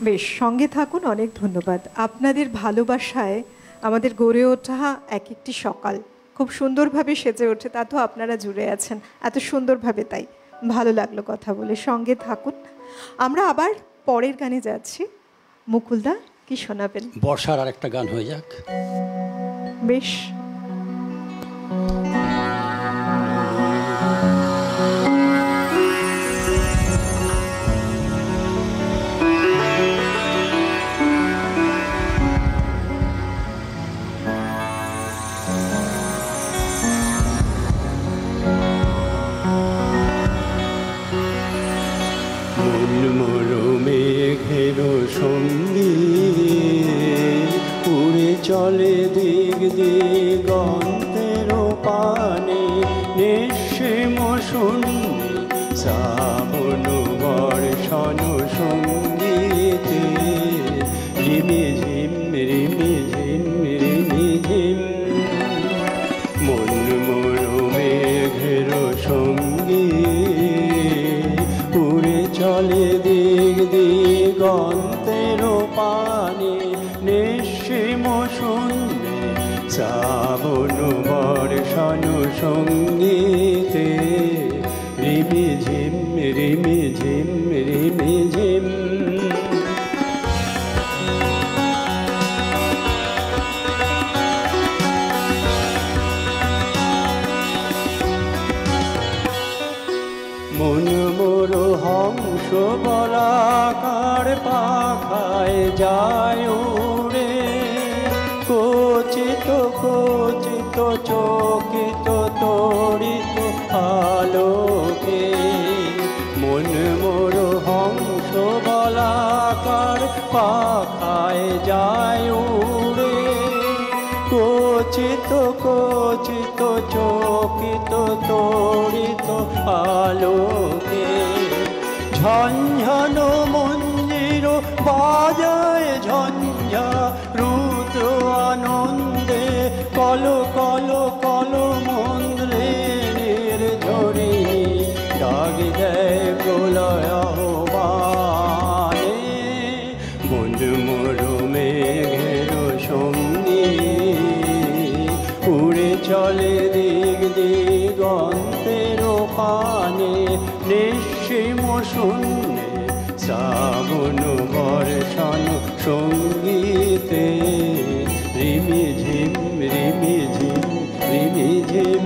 বেশ, সঙ্গে থাকুন। অনেক ধন্যবাদ। আপনাদের ভালোবাসায় আমাদের গড়ে ওঠা এক একটি সকাল খুব সুন্দরভাবে সেজে ওঠে, তা তো আপনারা জুড়ে আছেন এত সুন্দরভাবে, তাই ভালো লাগলো কথা বলে। সঙ্গে থাকুন। আমরা আবার পরের গানে যাচ্ছি। মুকুলদা, কি শোনাবেন? বর্ষার আর একটা গান হয়ে যাক। বেশ। সঙ্গী উড়ে চলে দিক দিগন্তের পানে, নিঃসীম শূন্য শ্রাবণ বর্ষণ সঙ্গীতে রিমি ঝিম রিমি ঝিম রিমি ঝিম। মন মোর মেঘের সঙ্গী উড়ে চলে দিক দিগন্তের পানে, নিঃসীম শূন্যে শ্রাবণ বর্ষণ সঙ্গীতে রিমি ঝিম রিমি ঝিম রিমি ঝিম। মন মোর হংস বলাকার পাখায় যায় উড়ে, কচিত কচিত চকিত তড়িত আলোকে। মন মোর হংস বলাকার পাখায় যায় উড়ে, কচিত কচিত চকিত তড়িত আলোকে। ঝঞ্ঝন মঞ্জির বাজায় ঝঞ্ঝা রুদ্র আনন্দে, কল কল কল মন্দ্রের ঝরে ডাক দেয় প্রলয় আহ্বানে। মন মোর মেঘের সঙ্গী উড়ে চলে দিক দিগন্তের পানে, নিঃসীম শূন্যে শ্রাবণ বর্ষণ সঙ্গীতে রিমি ঝিম রিমি ঝিম রিমি ঝিম।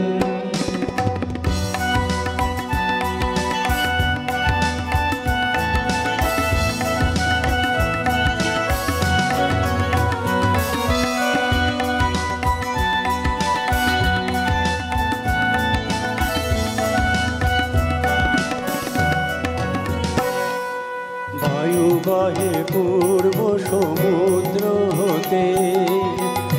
বায়ু বহে পূর্ব সমুদ্র হতে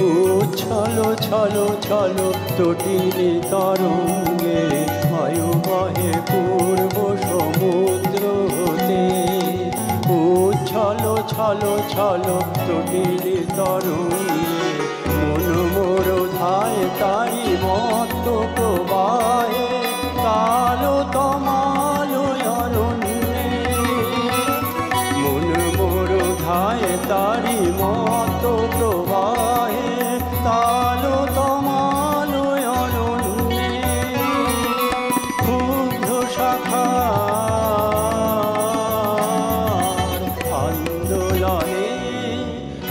উচ্ছল ছল ছল তটিনী তরঙ্গে বায়ু বহে পূর্ব সমুদ্র হতে উচ্ছল ছল ছল তটিনী তরঙ্গে মন মোর ধায় তারি মত্ত প্রবাহে কালো তমালো অরণ্যে মন মোর ধায় তারি মত্ত প্রবাহে কালো তমালো অরণ্যে ক্ষুব্ধ শাখা আন্দোলনে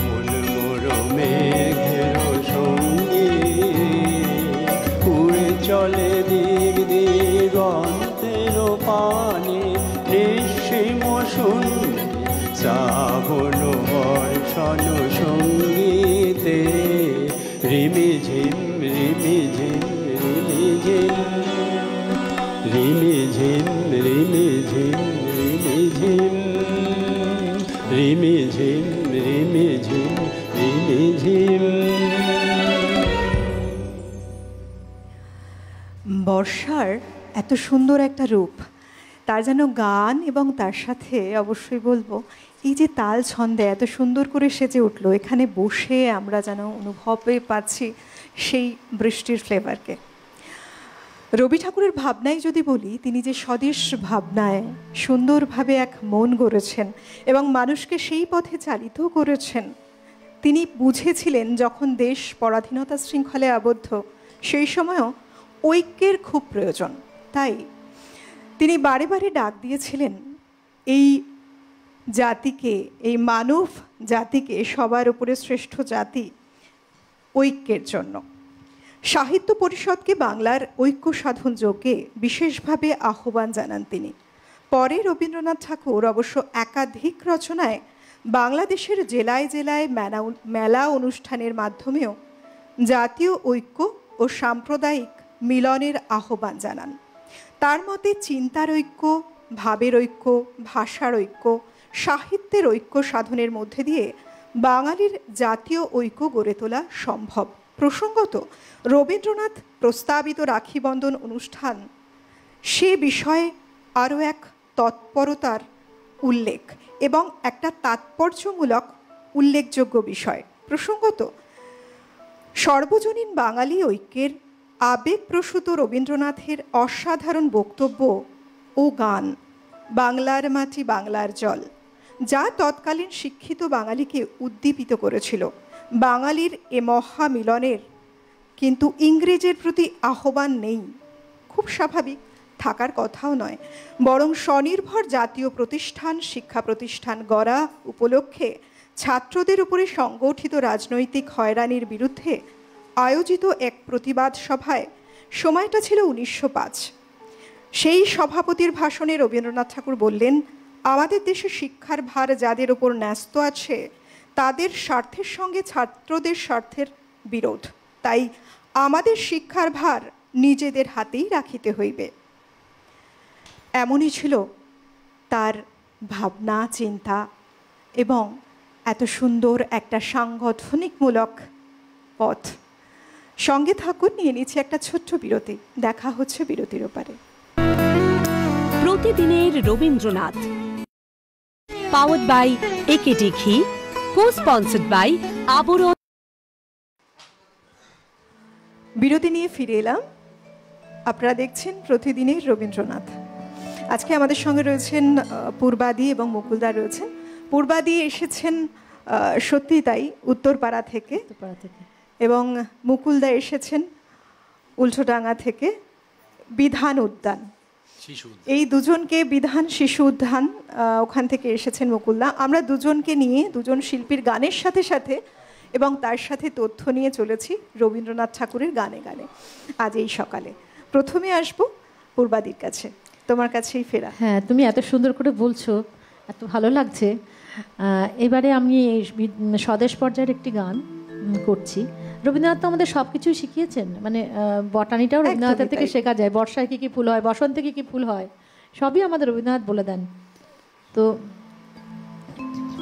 মন মোর মেঘের সঙ্গী উড়ে চলে দিক দিগন্তের পানে নিঃসীম শূন্য শ্রাবণ বর্ষণ সঙ্গীতে রিমি ঝিম রিমি ঝিম রিমি ঝিম রিমি ঝিম রিমি ঝিম রিমি ঝিম রিমি ঝিম রিমি ঝিম রিমি ঝিম। বর্ষার এত সুন্দর একটা রূপ, তার যেন গান এবং তার সাথে অবশ্যই বলবো এই যে তাল ছন্দে এত সুন্দর করে সেজে উঠলো, এখানে বসে আমরা যেন অনুভবে পাচ্ছি সেই বৃষ্টির ফ্লেভারকে। রবি ঠাকুরের ভাবনায় যদি বলি, তিনি যে স্বদেশ ভাবনায় সুন্দরভাবে এক মন গড়েছেন এবং মানুষকে সেই পথে চালিত করেছেন। তিনি বুঝেছিলেন যখন দেশ পরাধীনতা শৃঙ্খলে আবদ্ধ, সেই সময়ও ঐক্যের খুব প্রয়োজন। তাই তিনি বারে বারে ডাক দিয়েছিলেন এই জাতিকে, এই মানব জাতিকে, সবার উপরে শ্রেষ্ঠ জাতি, ঐক্যের জন্য। সাহিত্য পরিষদকে বাংলার ঐক্য সাধন যজ্ঞে বিশেষভাবে আহ্বান জানান তিনি। পরে রবীন্দ্রনাথ ঠাকুর অবশ্য একাধিক রচনায় বাংলাদেশের জেলায় জেলায় মেলা অনুষ্ঠানের মাধ্যমেও জাতীয় ঐক্য ও সাম্প্রদায়িক মিলনের আহ্বান জানান। তার মতে চিন্তার ঐক্য, ভাবের ঐক্য, ভাষার ঐক্য, সাহিত্যের ঐক্য সাধনের মধ্যে দিয়ে বাঙালির জাতীয় ঐক্য গড়ে তোলা সম্ভব। প্রসঙ্গত রবীন্দ্রনাথ প্রস্তাবিত রাখি বন্ধন অনুষ্ঠান সে বিষয়ে আরও এক তৎপরতার উল্লেখ এবং একটা তাৎপর্যমূলক উল্লেখযোগ্য বিষয়। প্রসঙ্গত সর্বজনীন বাঙালি ঐক্যের আবেগপ্রসূত রবীন্দ্রনাথের অসাধারণ বক্তব্য ও গান বাংলার মাটি বাংলার জল, যা তৎকালীন শিক্ষিত বাঙালিকে উদ্দীপিত করেছিল। বাঙালির এ মহামিলনের কিন্তু ইংরেজের প্রতি আহ্বান নেই, খুব স্বাভাবিক, থাকার কথাও নয়, বরং স্বনির্ভর জাতীয় প্রতিষ্ঠান, শিক্ষা প্রতিষ্ঠান গড়া উপলক্ষে ছাত্রদের উপরে সংগঠিত রাজনৈতিক হয়রানির বিরুদ্ধে আয়োজিত এক প্রতিবাদ সভায়, সময়টা ছিল 1905। সেই সভাপতির ভাষণে রবীন্দ্রনাথ ঠাকুর বললেন, আমাদের দেশে শিক্ষার ভার যাদের ওপর ন্যস্ত আছে তাদের স্বার্থের সঙ্গে ছাত্রদের স্বার্থের বিরোধ, তাই আমাদের শিক্ষার ভার নিজেদের হাতেই রাখিতে হইবে। এমনই ছিল তার ভাবনা, চিন্তা এবং এত সুন্দর একটা সাংগঠনিকমূলক পথ। সঙ্গে থাকুন, নিয়ে নিচ্ছে একটা ছোট্ট বিরতি। দেখা হচ্ছে বিরতির ওপারে। প্রতিদিনের রবীন্দ্রনাথ, পাওয়ার্ড বাই একেডি ঘি, কো-স্পন্সর্ড বাই আবরণ। বিরতি নিয়ে ফিরে এলাম। আপনারা দেখছেন প্রতিদিনের রবীন্দ্রনাথ। আজকে আমাদের সঙ্গে রয়েছেন পূর্বাদি এবং মুকুলদা রয়েছেন। পূর্বাদি এসেছেন সত্যি তাই উত্তরপাড়া থেকে, এবং মুকুলদা এসেছেন উল্টোডাঙ্গা থেকে বিধান উদ্যান। এই দুজনকে বিধান শিশু উদ্যান ওখান থেকে এসেছেন মুকুলদা। আমরা দুজনকে নিয়ে, দুজন শিল্পীর গানের সাথে সাথে এবং তার সাথে তথ্য নিয়ে চলেছি রবীন্দ্রনাথ ঠাকুরের গানে গানে আজ এই সকালে। প্রথমে আসবো পূর্বাদির কাছে, তোমার কাছেই ফেরা। হ্যাঁ, তুমি এত সুন্দর করে বলছো, এত ভালো লাগছে। এবারে আমি স্বদেশ পর্যায়ের একটি গান করছি। রবীন্দ্রনাথ তো আমাদের সব কিছুই শিখিয়েছেন, মানে বটানিটাও রবীন্দ্রনাথের থেকে শেখা যায়। বর্ষায় কী কী ফুল হয়, বসন্তে কী কী ফুল হয়, সবই আমাদের রবীন্দ্রনাথ বলে দেন। তো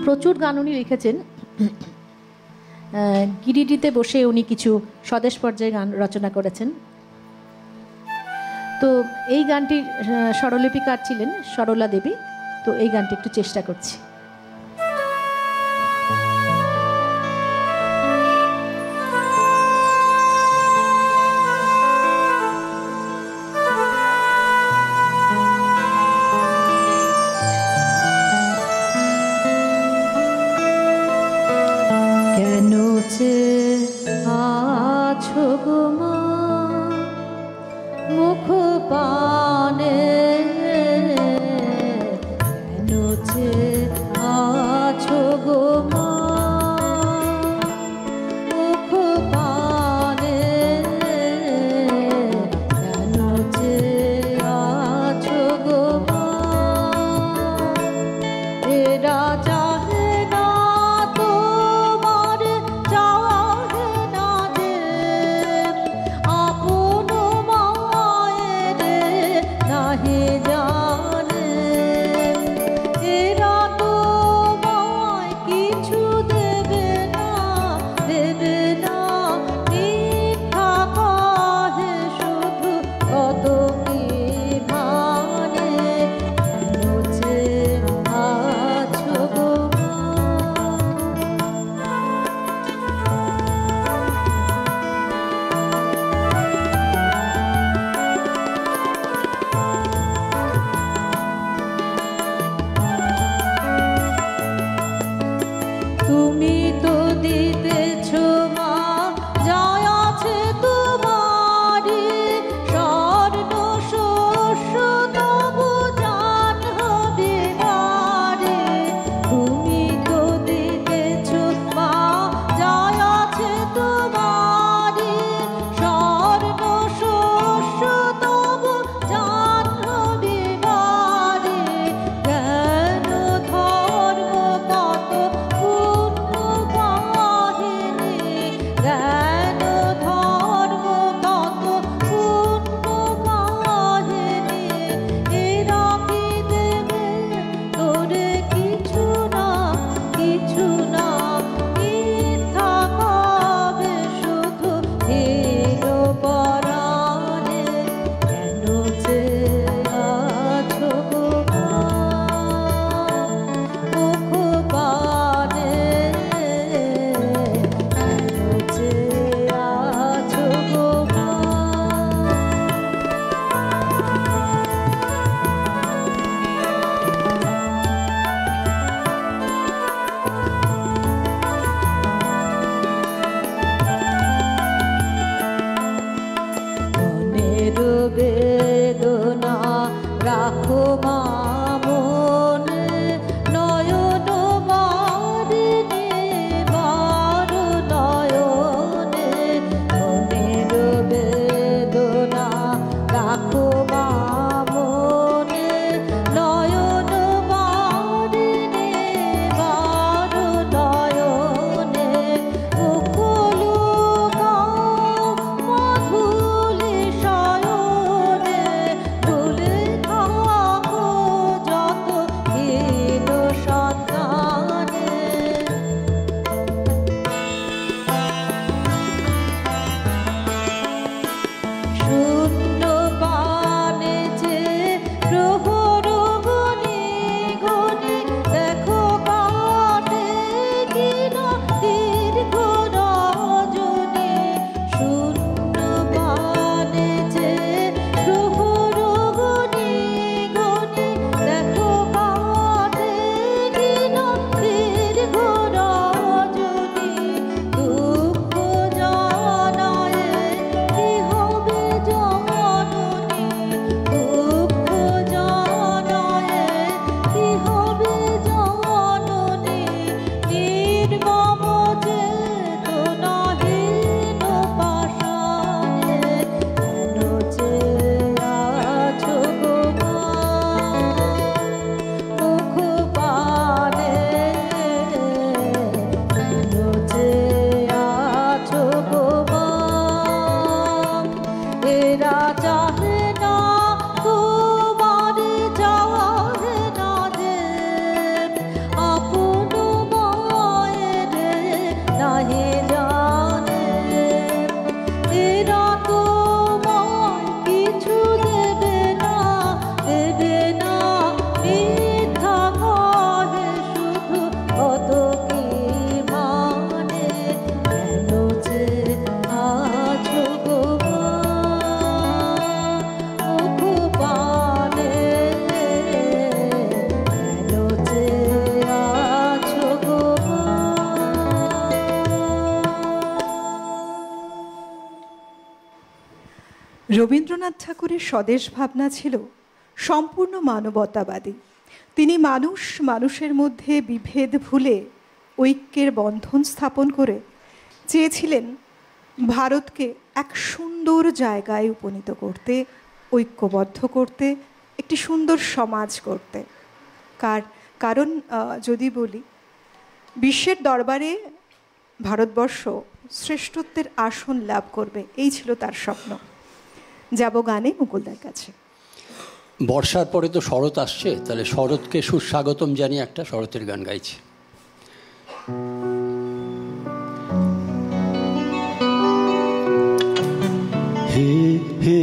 প্রচুর গান উনি লিখেছেন। গিরিডিতে বসে উনি কিছু স্বদেশ পর্যায়ে গান রচনা করেছেন। তো এই গানটির স্বরলিপিকার ছিলেন সরলা দেবী। তো এই গানটি একটু চেষ্টা করছি। কেন যে আছো গো মা মুখ পানে, কেন যে আছো গো মা মুখ পানে, কেন যে আছো গো মা এ রাজা আপন রবীন্দ্রনাথ ঠাকুরের স্বদেশ ভাবনা ছিল সম্পূর্ণ মানবতাবাদী। তিনি মানুষের মধ্যে বিভেদ ভুলে ঐক্যের বন্ধন স্থাপন করে চেয়েছিলেন ভারতকে এক সুন্দর জায়গায় উপনীত করতে, ঐক্যবদ্ধ করতে, একটি সুন্দর সমাজ করতে। কারণ যদি বলি, বিশ্বের দরবারে ভারতবর্ষ শ্রেষ্ঠত্বের আসন লাভ করবে, এই ছিল তার স্বপ্ন। যাব গানে মুকুলদার কাছে। বর্ষার পরে তো শরৎ আসছে, তাহলে শরৎকে সুস্বাগতম জানিয়ে একটা শরতের গান গাইছি। হে হে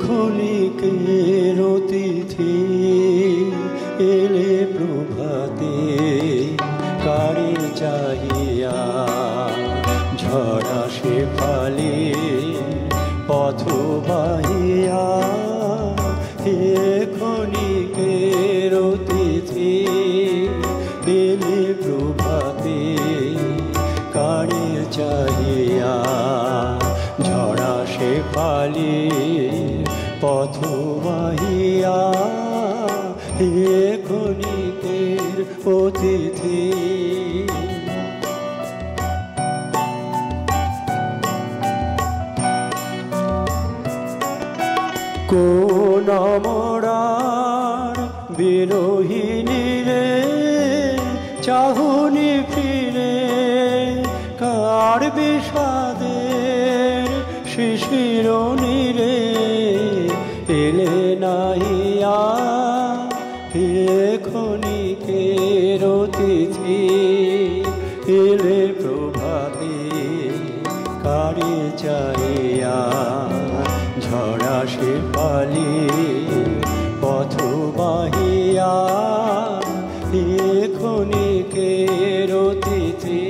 ক্ষণিকের অতিথি এলে প্রভাতে, কারে চাহিয়া ঝরা সে ফালে পথ বাহিয়া। হে ক্ষণিকের অতিথি এলে প্রভাতে, কারে চাহিয়া ঝরা সে ফালে পথ বাহিয়া। হে ক্ষণিকের অতিথি কোন আমরার বিরোহিনী রে, চাহুনি ফিরে কার বিষাদের শিশির নীরে। এলে নাহিয়া হে ক্ষণিকের অতিথি এলে প্রভাতে, কারে চাহিয়া ঝরা সে পালি পথ বাহিয়া। হে ক্ষণিকের অতিথি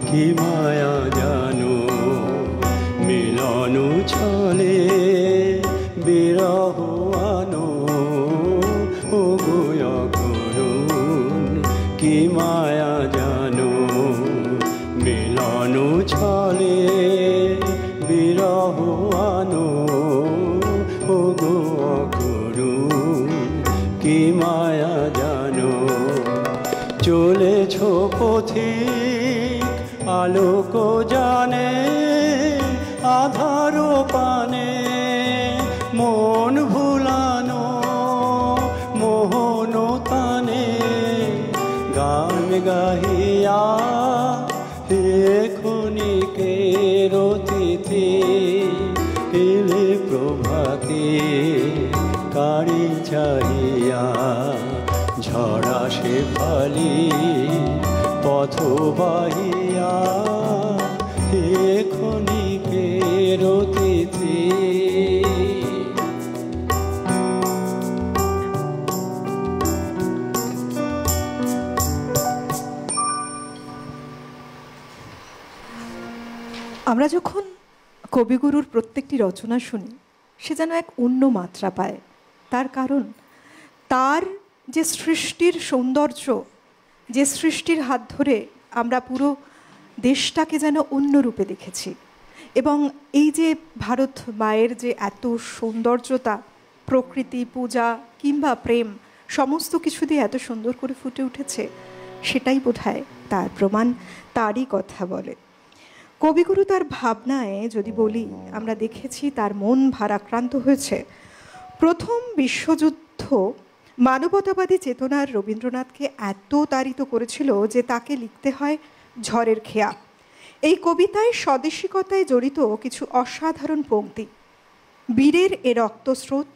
কি মায়া জানো, মিলন ছলে বিরহ আনো। ও গোয়া করুন কি মায়া জানো, মিলন ছলে বিরহ আনো। ও গোয়া করুন কি মায়া জানো, চলেছ পথিক আলোক জানে আধার পানে। মন ভুলানো মোহন তানে, গান গাহিয়া হে ক্ষণিকের অতিথি এলে প্রভাতে, কারি চাহিয়া ঝরা সে ফালি পথ বাহিয়া। হে ক্ষণিকের অতিথি আমরা যখন কবিগুরুর প্রত্যেকটি রচনা শুনি, সে যেন এক অন্য মাত্রা পায়। তার কারণ তার যে সৃষ্টির সৌন্দর্য, যে সৃষ্টির হাত ধরে আমরা পুরো দেশটাকে যেন অন্য রূপে দেখেছি। এবং এই যে ভারত মায়ের যে এত সৌন্দর্যতা, প্রকৃতি, পূজা কিংবা প্রেম, সমস্ত কিছু দিয়ে এত সুন্দর করে ফুটে উঠেছে, সেটাই বোধহয় তার প্রমাণ, তারই কথা বলে। কবিগুরু তার ভাবনায় যদি বলি, আমরা দেখেছি তার মন ভারাক্রান্ত হয়েছে। প্রথম বিশ্বযুদ্ধ মানবতাবাদী চেতনার রবীন্দ্রনাথকে এত তাড়িত করেছিল যে তাকে লিখতে হয় ঝড়ের খেয়া। এই কবিতায় স্বদেশিকতায় জড়িত কিছু অসাধারণ পংক্তি। বীরের এ রক্তস্রোত,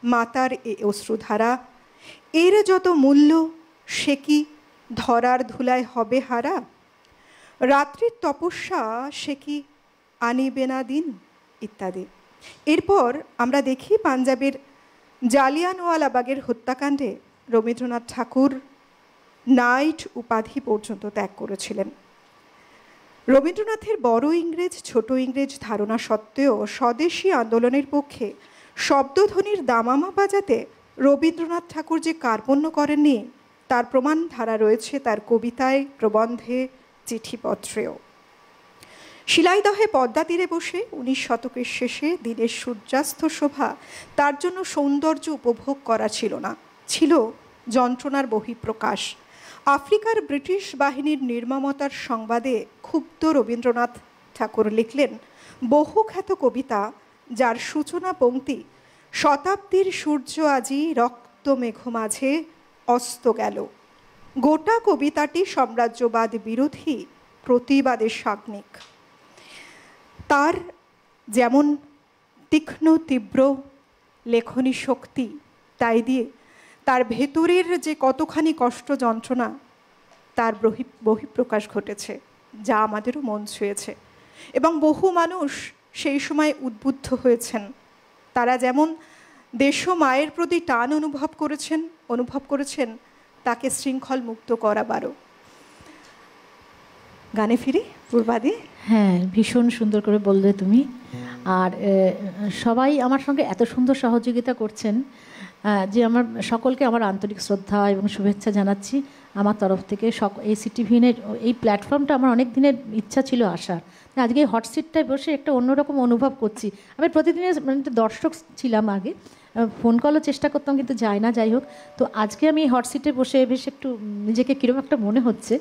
মাতার এ অশ্রুধারা, এর যত মূল্য সে কি ধরার ধুলায় হবে হারা। রাত্রির তপস্যা সে কি আনিবে না দিন, ইত্যাদি। এরপর আমরা দেখি পাঞ্জাবের জালিয়ানওয়ালাবাগের হত্যাকাণ্ডে রবীন্দ্রনাথ ঠাকুর নাইট উপাধি পর্যন্ত ত্যাগ করেছিলেন। রবীন্দ্রনাথের বড় ইংরেজ ছোট ইংরেজ ধারণা সত্ত্বেও স্বদেশী আন্দোলনের পক্ষে শব্দধ্বনির দামামা বাজাতে রবীন্দ্রনাথ ঠাকুর যে কার্পণ্য করেননি তার প্রমাণ ধারা রয়েছে তার কবিতায়, প্রবন্ধে, চিঠিপত্রেও। শিলাইদহে পদ্মা তীরে বসে 19 শতকের শেষে দিনের সূর্যাস্ত শোভা তার জন্য সৌন্দর্য উপভোগ করা ছিল না, ছিল যন্ত্রণার বহিঃপ্রকাশ। আফ্রিকার ব্রিটিশ বাহিনীর নির্মমতার সংবাদে ক্ষুব্ধ রবীন্দ্রনাথ ঠাকুর লিখলেন বহুখ্যাত কবিতা, যার সূচনা পংক্তি শতাব্দীর সূর্য আজি রক্ত মেঘ মাঝে অস্ত গেল। গোটা কবিতাটি সাম্রাজ্যবাদ বিরোধী প্রতিবাদের সাগ্নিক। তার যেমন তীক্ষ্ণ তীব্র লেখনী শক্তি, তাই দিয়ে তার ভেতরের যে কতখানি কষ্ট যন্ত্রণা তার বহিঃপ্রকাশ ঘটেছে, যা আমাদেরও মন ছুঁয়েছে। এবং বহু মানুষ সেই সময় উদ্বুদ্ধ হয়েছেন। তারা যেমন দেশ মায়ের প্রতি টান অনুভব করেছেন তাকে শৃঙ্খল মুক্ত করাবারও। গানে ফিরি পূর্বাদি। হ্যাঁ, ভীষণ সুন্দর করে বললে তুমি। আর সবাই আমার সঙ্গে এত সুন্দর সহযোগিতা করছেন যে আমার সকলকে আমার আন্তরিক শ্রদ্ধা এবং শুভেচ্ছা জানাচ্ছি আমার তরফ থেকে। এই সিটিভিনের এই প্ল্যাটফর্মটা আমার অনেক দিনের ইচ্ছা ছিল আসার। আজকে এই হট সিটটায় বসে একটা অন্যরকম অনুভব করছি। আমি প্রতিদিনের দর্শক ছিলাম আগে, ফোন কলও চেষ্টা করতাম কিন্তু যায় না। যাই হোক, তো আজকে আমি হট সিটে বসে বেশ একটু নিজেকে কীরকম একটা মনে হচ্ছে,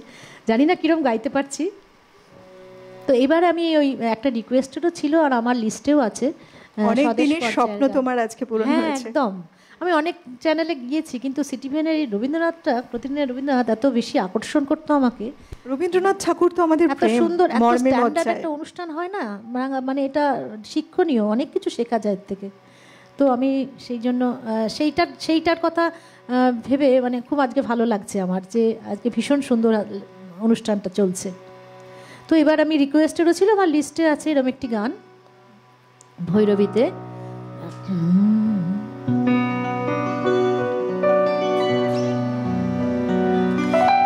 জানি না কীরকম গাইতে পারছি। তো এবার আমি ওই একটা রিকোয়েস্টেরও ছিল আর আমার লিস্টেও আছে। অনেক দিনের স্বপ্ন তোমার আজকে পূরণ হয়েছে। একদম। আমি অনেক চ্যানেলে গিয়েছি কিন্তু সিটিভিনের এই রবীন্দ্রনাথটা, প্রতিদিনের রবীন্দ্রনাথ এত বেশি আকর্ষণ করতো আমাকে। রবীন্দ্রনাথ ঠাকুর তো আমাদের এত সুন্দর, এত স্ট্যান্ডার্ড একটা অনুষ্ঠান হয় না, মানে এটা শিক্ষণীয়, অনেক কিছু শেখা যায় এর থেকে। তো আমি সেই জন্য সেইটার কথা ভেবে মানে খুব আজকে ভালো লাগছে আমার যে আজকে ভীষণ সুন্দর অনুষ্ঠানটা চলছে। তো এবার আমি রিকোয়েস্টেরও ছিল, আমার লিস্টে আছে এরকম একটি গান ভৈরবীতে।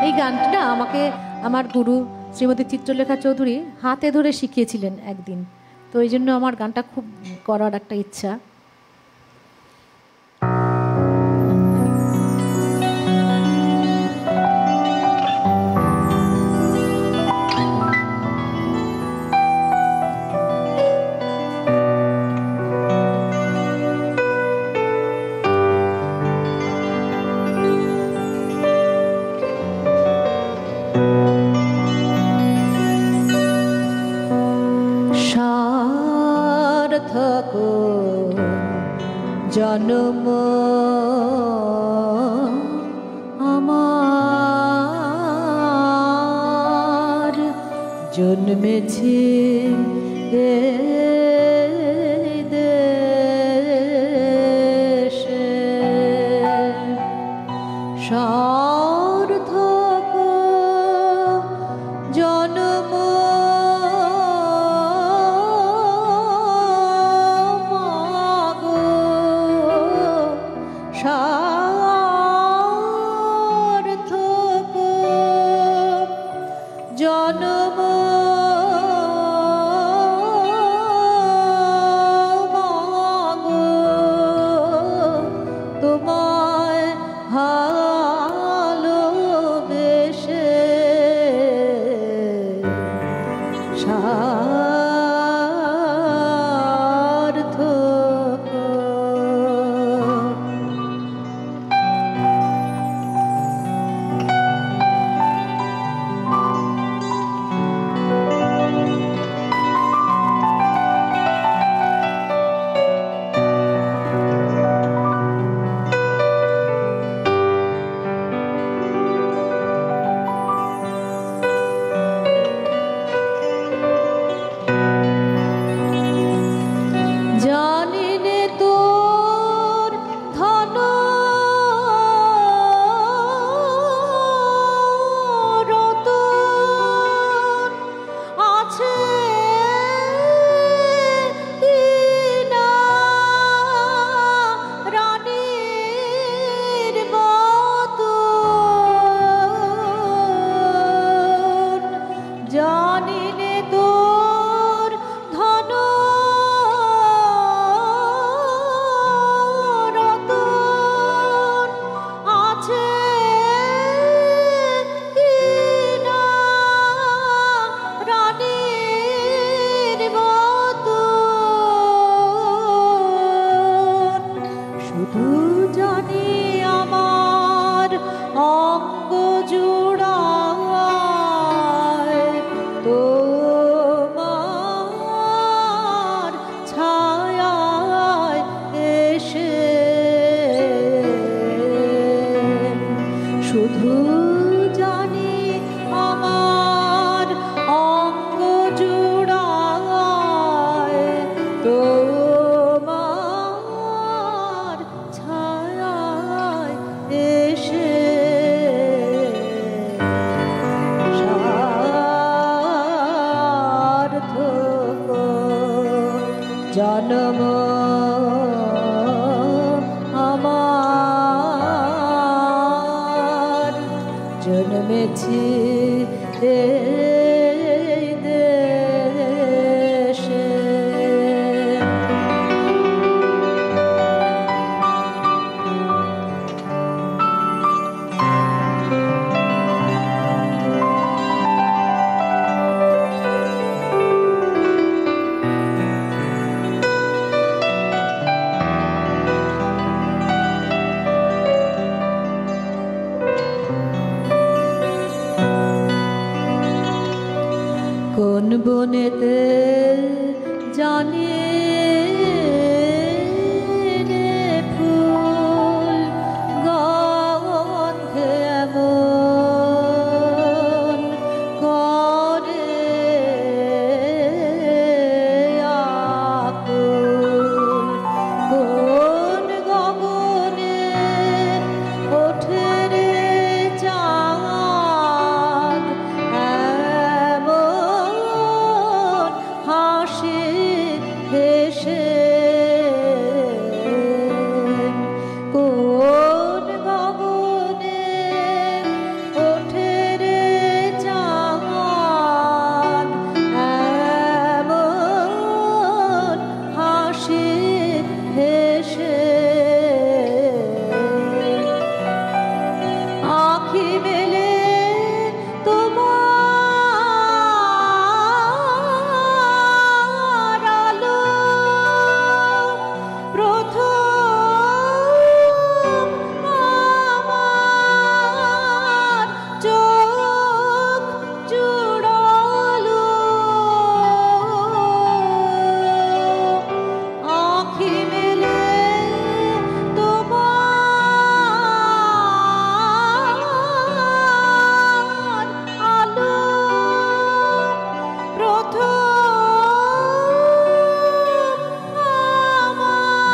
এই গানটা আমাকে আমার গুরু শ্রীমতী চিত্রলেখা চৌধুরী হাতে ধরে শিখিয়েছিলেন একদিন। তো এই জন্য আমার গানটা খুব করার একটা ইচ্ছা। জন্ম আমার জন্মেছি এই দেশে, সার্থক জন্ম সার্থক জন্ম তোমার ছায়ায় এসে সার্থক জন্ম আমার জন্মেছি এই দেশে। কোন বনেতে জানি রে ফুল গন্ধে এমন করে আকুল। কোন গগনে ওঠে রে চাঁদ এমন হাসি হেসে। কোন গগনে ওঠে রে চাঁদ এমন হাসি হেসে। আঁখি মেলে তোমার আলো প্রথম আমার চোখ জুড়ালো। আঁখি মেলে তোমার আলো প্রথম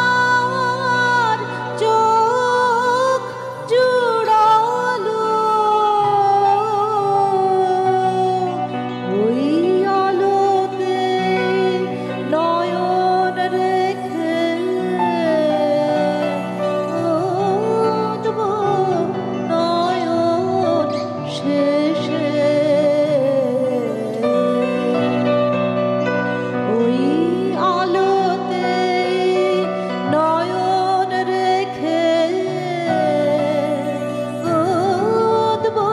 আমার চোখ জুড়ালো। ওই আলোতে নয়ন রেখে উঠবো নয়ন শেষে। ওই আলোতে নয়ন রেখে উঠবো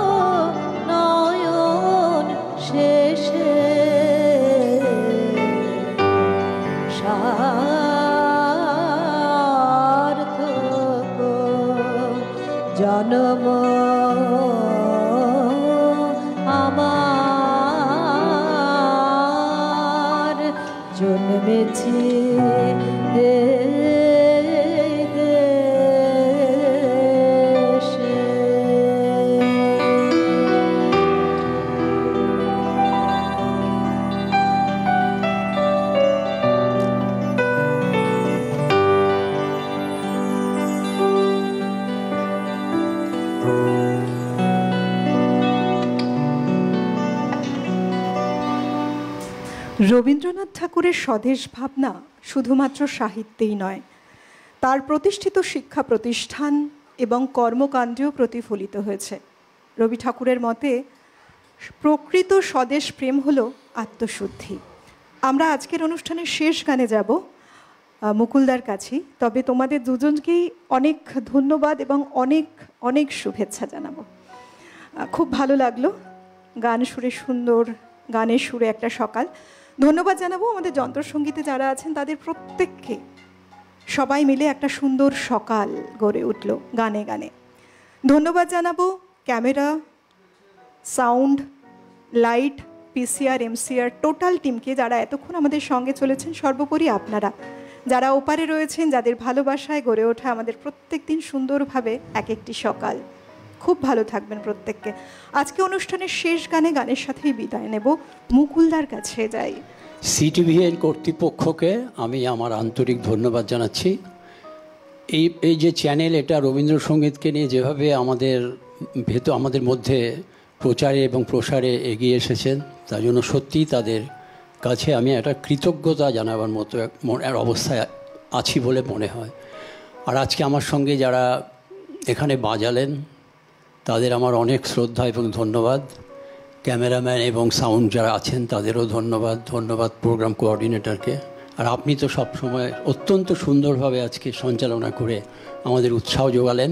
নয়ন শেষে। সার্থক জন্ম আমার জন্মেছি এই দেশে। রবীন্দ্রনাথ ঠাকুরের স্বদেশ ভাবনা শুধুমাত্র সাহিত্যেই নয়, তার প্রতিষ্ঠিত শিক্ষা প্রতিষ্ঠান এবং কর্মকাণ্ডেও প্রতিফলিত হয়েছে। রবি ঠাকুরের মতে প্রকৃত স্বদেশ প্রেম হলো আত্মশুদ্ধি। আমরা আজকের অনুষ্ঠানের শেষ গানে যাব মুকুলদার কাছেই, তবে তোমাদের দুজনকেই অনেক ধন্যবাদ এবং অনেক অনেক শুভেচ্ছা জানাবো। খুব ভালো লাগলো, গান সুরে সুন্দর, গানের সুরে একটা সকাল। ধন্যবাদ জানাবো আমাদের যন্ত্রসঙ্গীতে যারা আছেন তাদের প্রত্যেককে। সবাই মিলে একটা সুন্দর সকাল গড়ে উঠল গানে গানে। ধন্যবাদ জানাবো camera, sound, light, PCR, MCR total টিমকে যারা এতক্ষণ আমাদের সঙ্গে চলেছেন। সর্বোপরি আপনারা যারা ওপারে রয়েছেন, যাদের ভালোবাসায় গড়ে ওঠা আমাদের প্রত্যেক দিন সুন্দরভাবে এক একটি সকাল। খুব ভালো থাকবেন প্রত্যেককে। আজকে অনুষ্ঠানের শেষ গানে গানের সাথেই বিদায় নেব। মুকুলদার কাছে যাই। সিটিভিএন কর্তৃপক্ষকে আমি আমার আন্তরিক ধন্যবাদ জানাচ্ছি। এই যে চ্যানেল, এটা রবীন্দ্রসঙ্গীতকে নিয়ে যেভাবে আমাদের মধ্যে প্রচারে এবং প্রসারে এগিয়ে এসেছেন, তার জন্য সত্যিই তাদের কাছে আমি একটা কৃতজ্ঞতা জানাবার মতো এক অবস্থায় আছি বলে মনে হয়। আর আজকে আমার সঙ্গে যারা এখানে বাজালেন তাদের আমার অনেক শ্রদ্ধা এবং ধন্যবাদ। ক্যামেরাম্যান এবং সাউন্ড যারা আছেন তাদেরও ধন্যবাদ প্রোগ্রাম কোঅর্ডিনেটরকে। আর আপনি তো সবসময় অত্যন্ত সুন্দরভাবে আজকে সঞ্চালনা করে আমাদের উৎসাহ যোগালেন।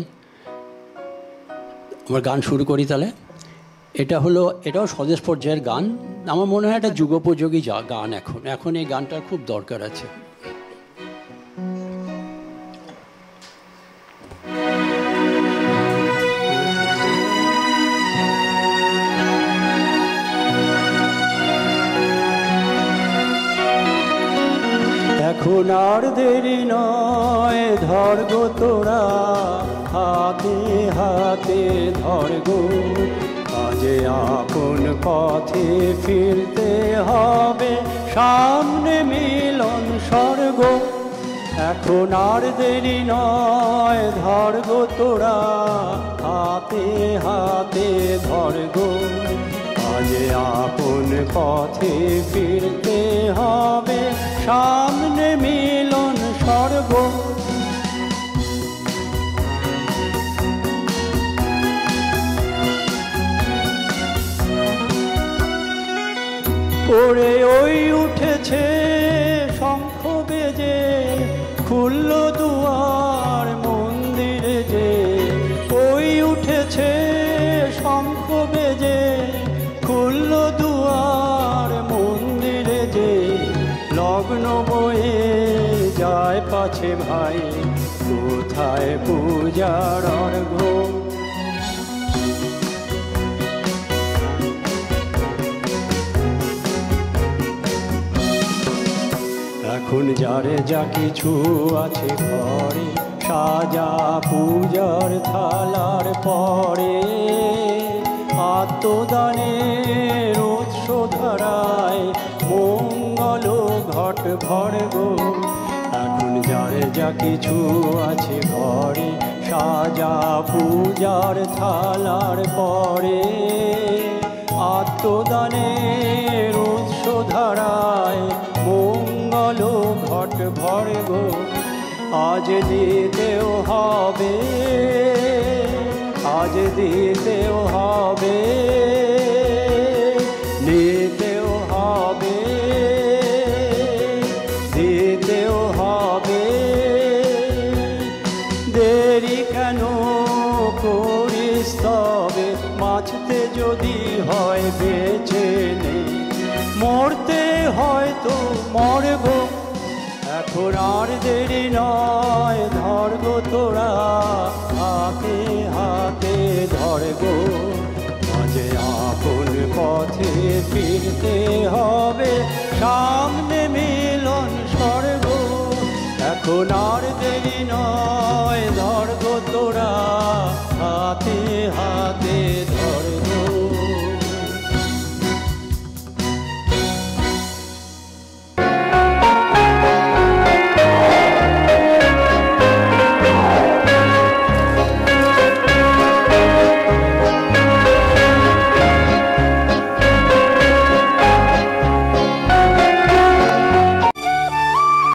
আমার গান শুরু করি তাহলে। এটাও স্বদেশ পর্যায়ের গান। আমার মনে হয় এটা যুগোপযোগী গান। এখন এই গানটার খুব দরকার আছে। এখন আর দেরি নয়, ধর গো তোরা হাতে হাতে ধর গো, আজে আপন পথে ফিরতে হবে, সামনে মিলন স্বর্গ। এখন আর দেরি নয়, ধর গো তোরা হাতে হাতে ধর গো, আজে আপন পথে ফিরতে হবে, সামনে মিলন স্বর্গ। ওরে ওই উঠেছে শঙ্খ বেজে, খুলল দুয়ার মন্দিরে যে, ওই উঠেছে শঙ্খ বেজে, খুলল দুয়ার মন্দিরে যে, লগ্ন বয়ে যায় পাছে ভাই, কোথায় পূজার অর্ঘ্য। এখন যারে যা কিছু আছে ঘরে, সাজা পূজার থালার পরে, আত্মদানের উৎস ধারায় মঙ্গল ঘট ভরব। এখন যারে যা কিছু আছে ঘরে, সাজা পূজার থালার পরে, আত্মদানের উৎস ধারায় মঙ্গল ঘট ভরব। আজ দিতেও হবে, আজ দিতেও হবে, নিতেও হবে, দিতেও হবে। দেরি কেন করিস তবে, বাঁচতে যদি হয় বেঁচে নেই, মরতে হয়তো মরব। এখন আর দেরি নয়, ধর গো তোরা হাতে হাতে ধর গো, মাঝে আপন পথে ফিরতে হবে, সামনে মিলন স্বর্গ। এখন আর দেরি নয়, ধর গো তোরা হাতে হাতে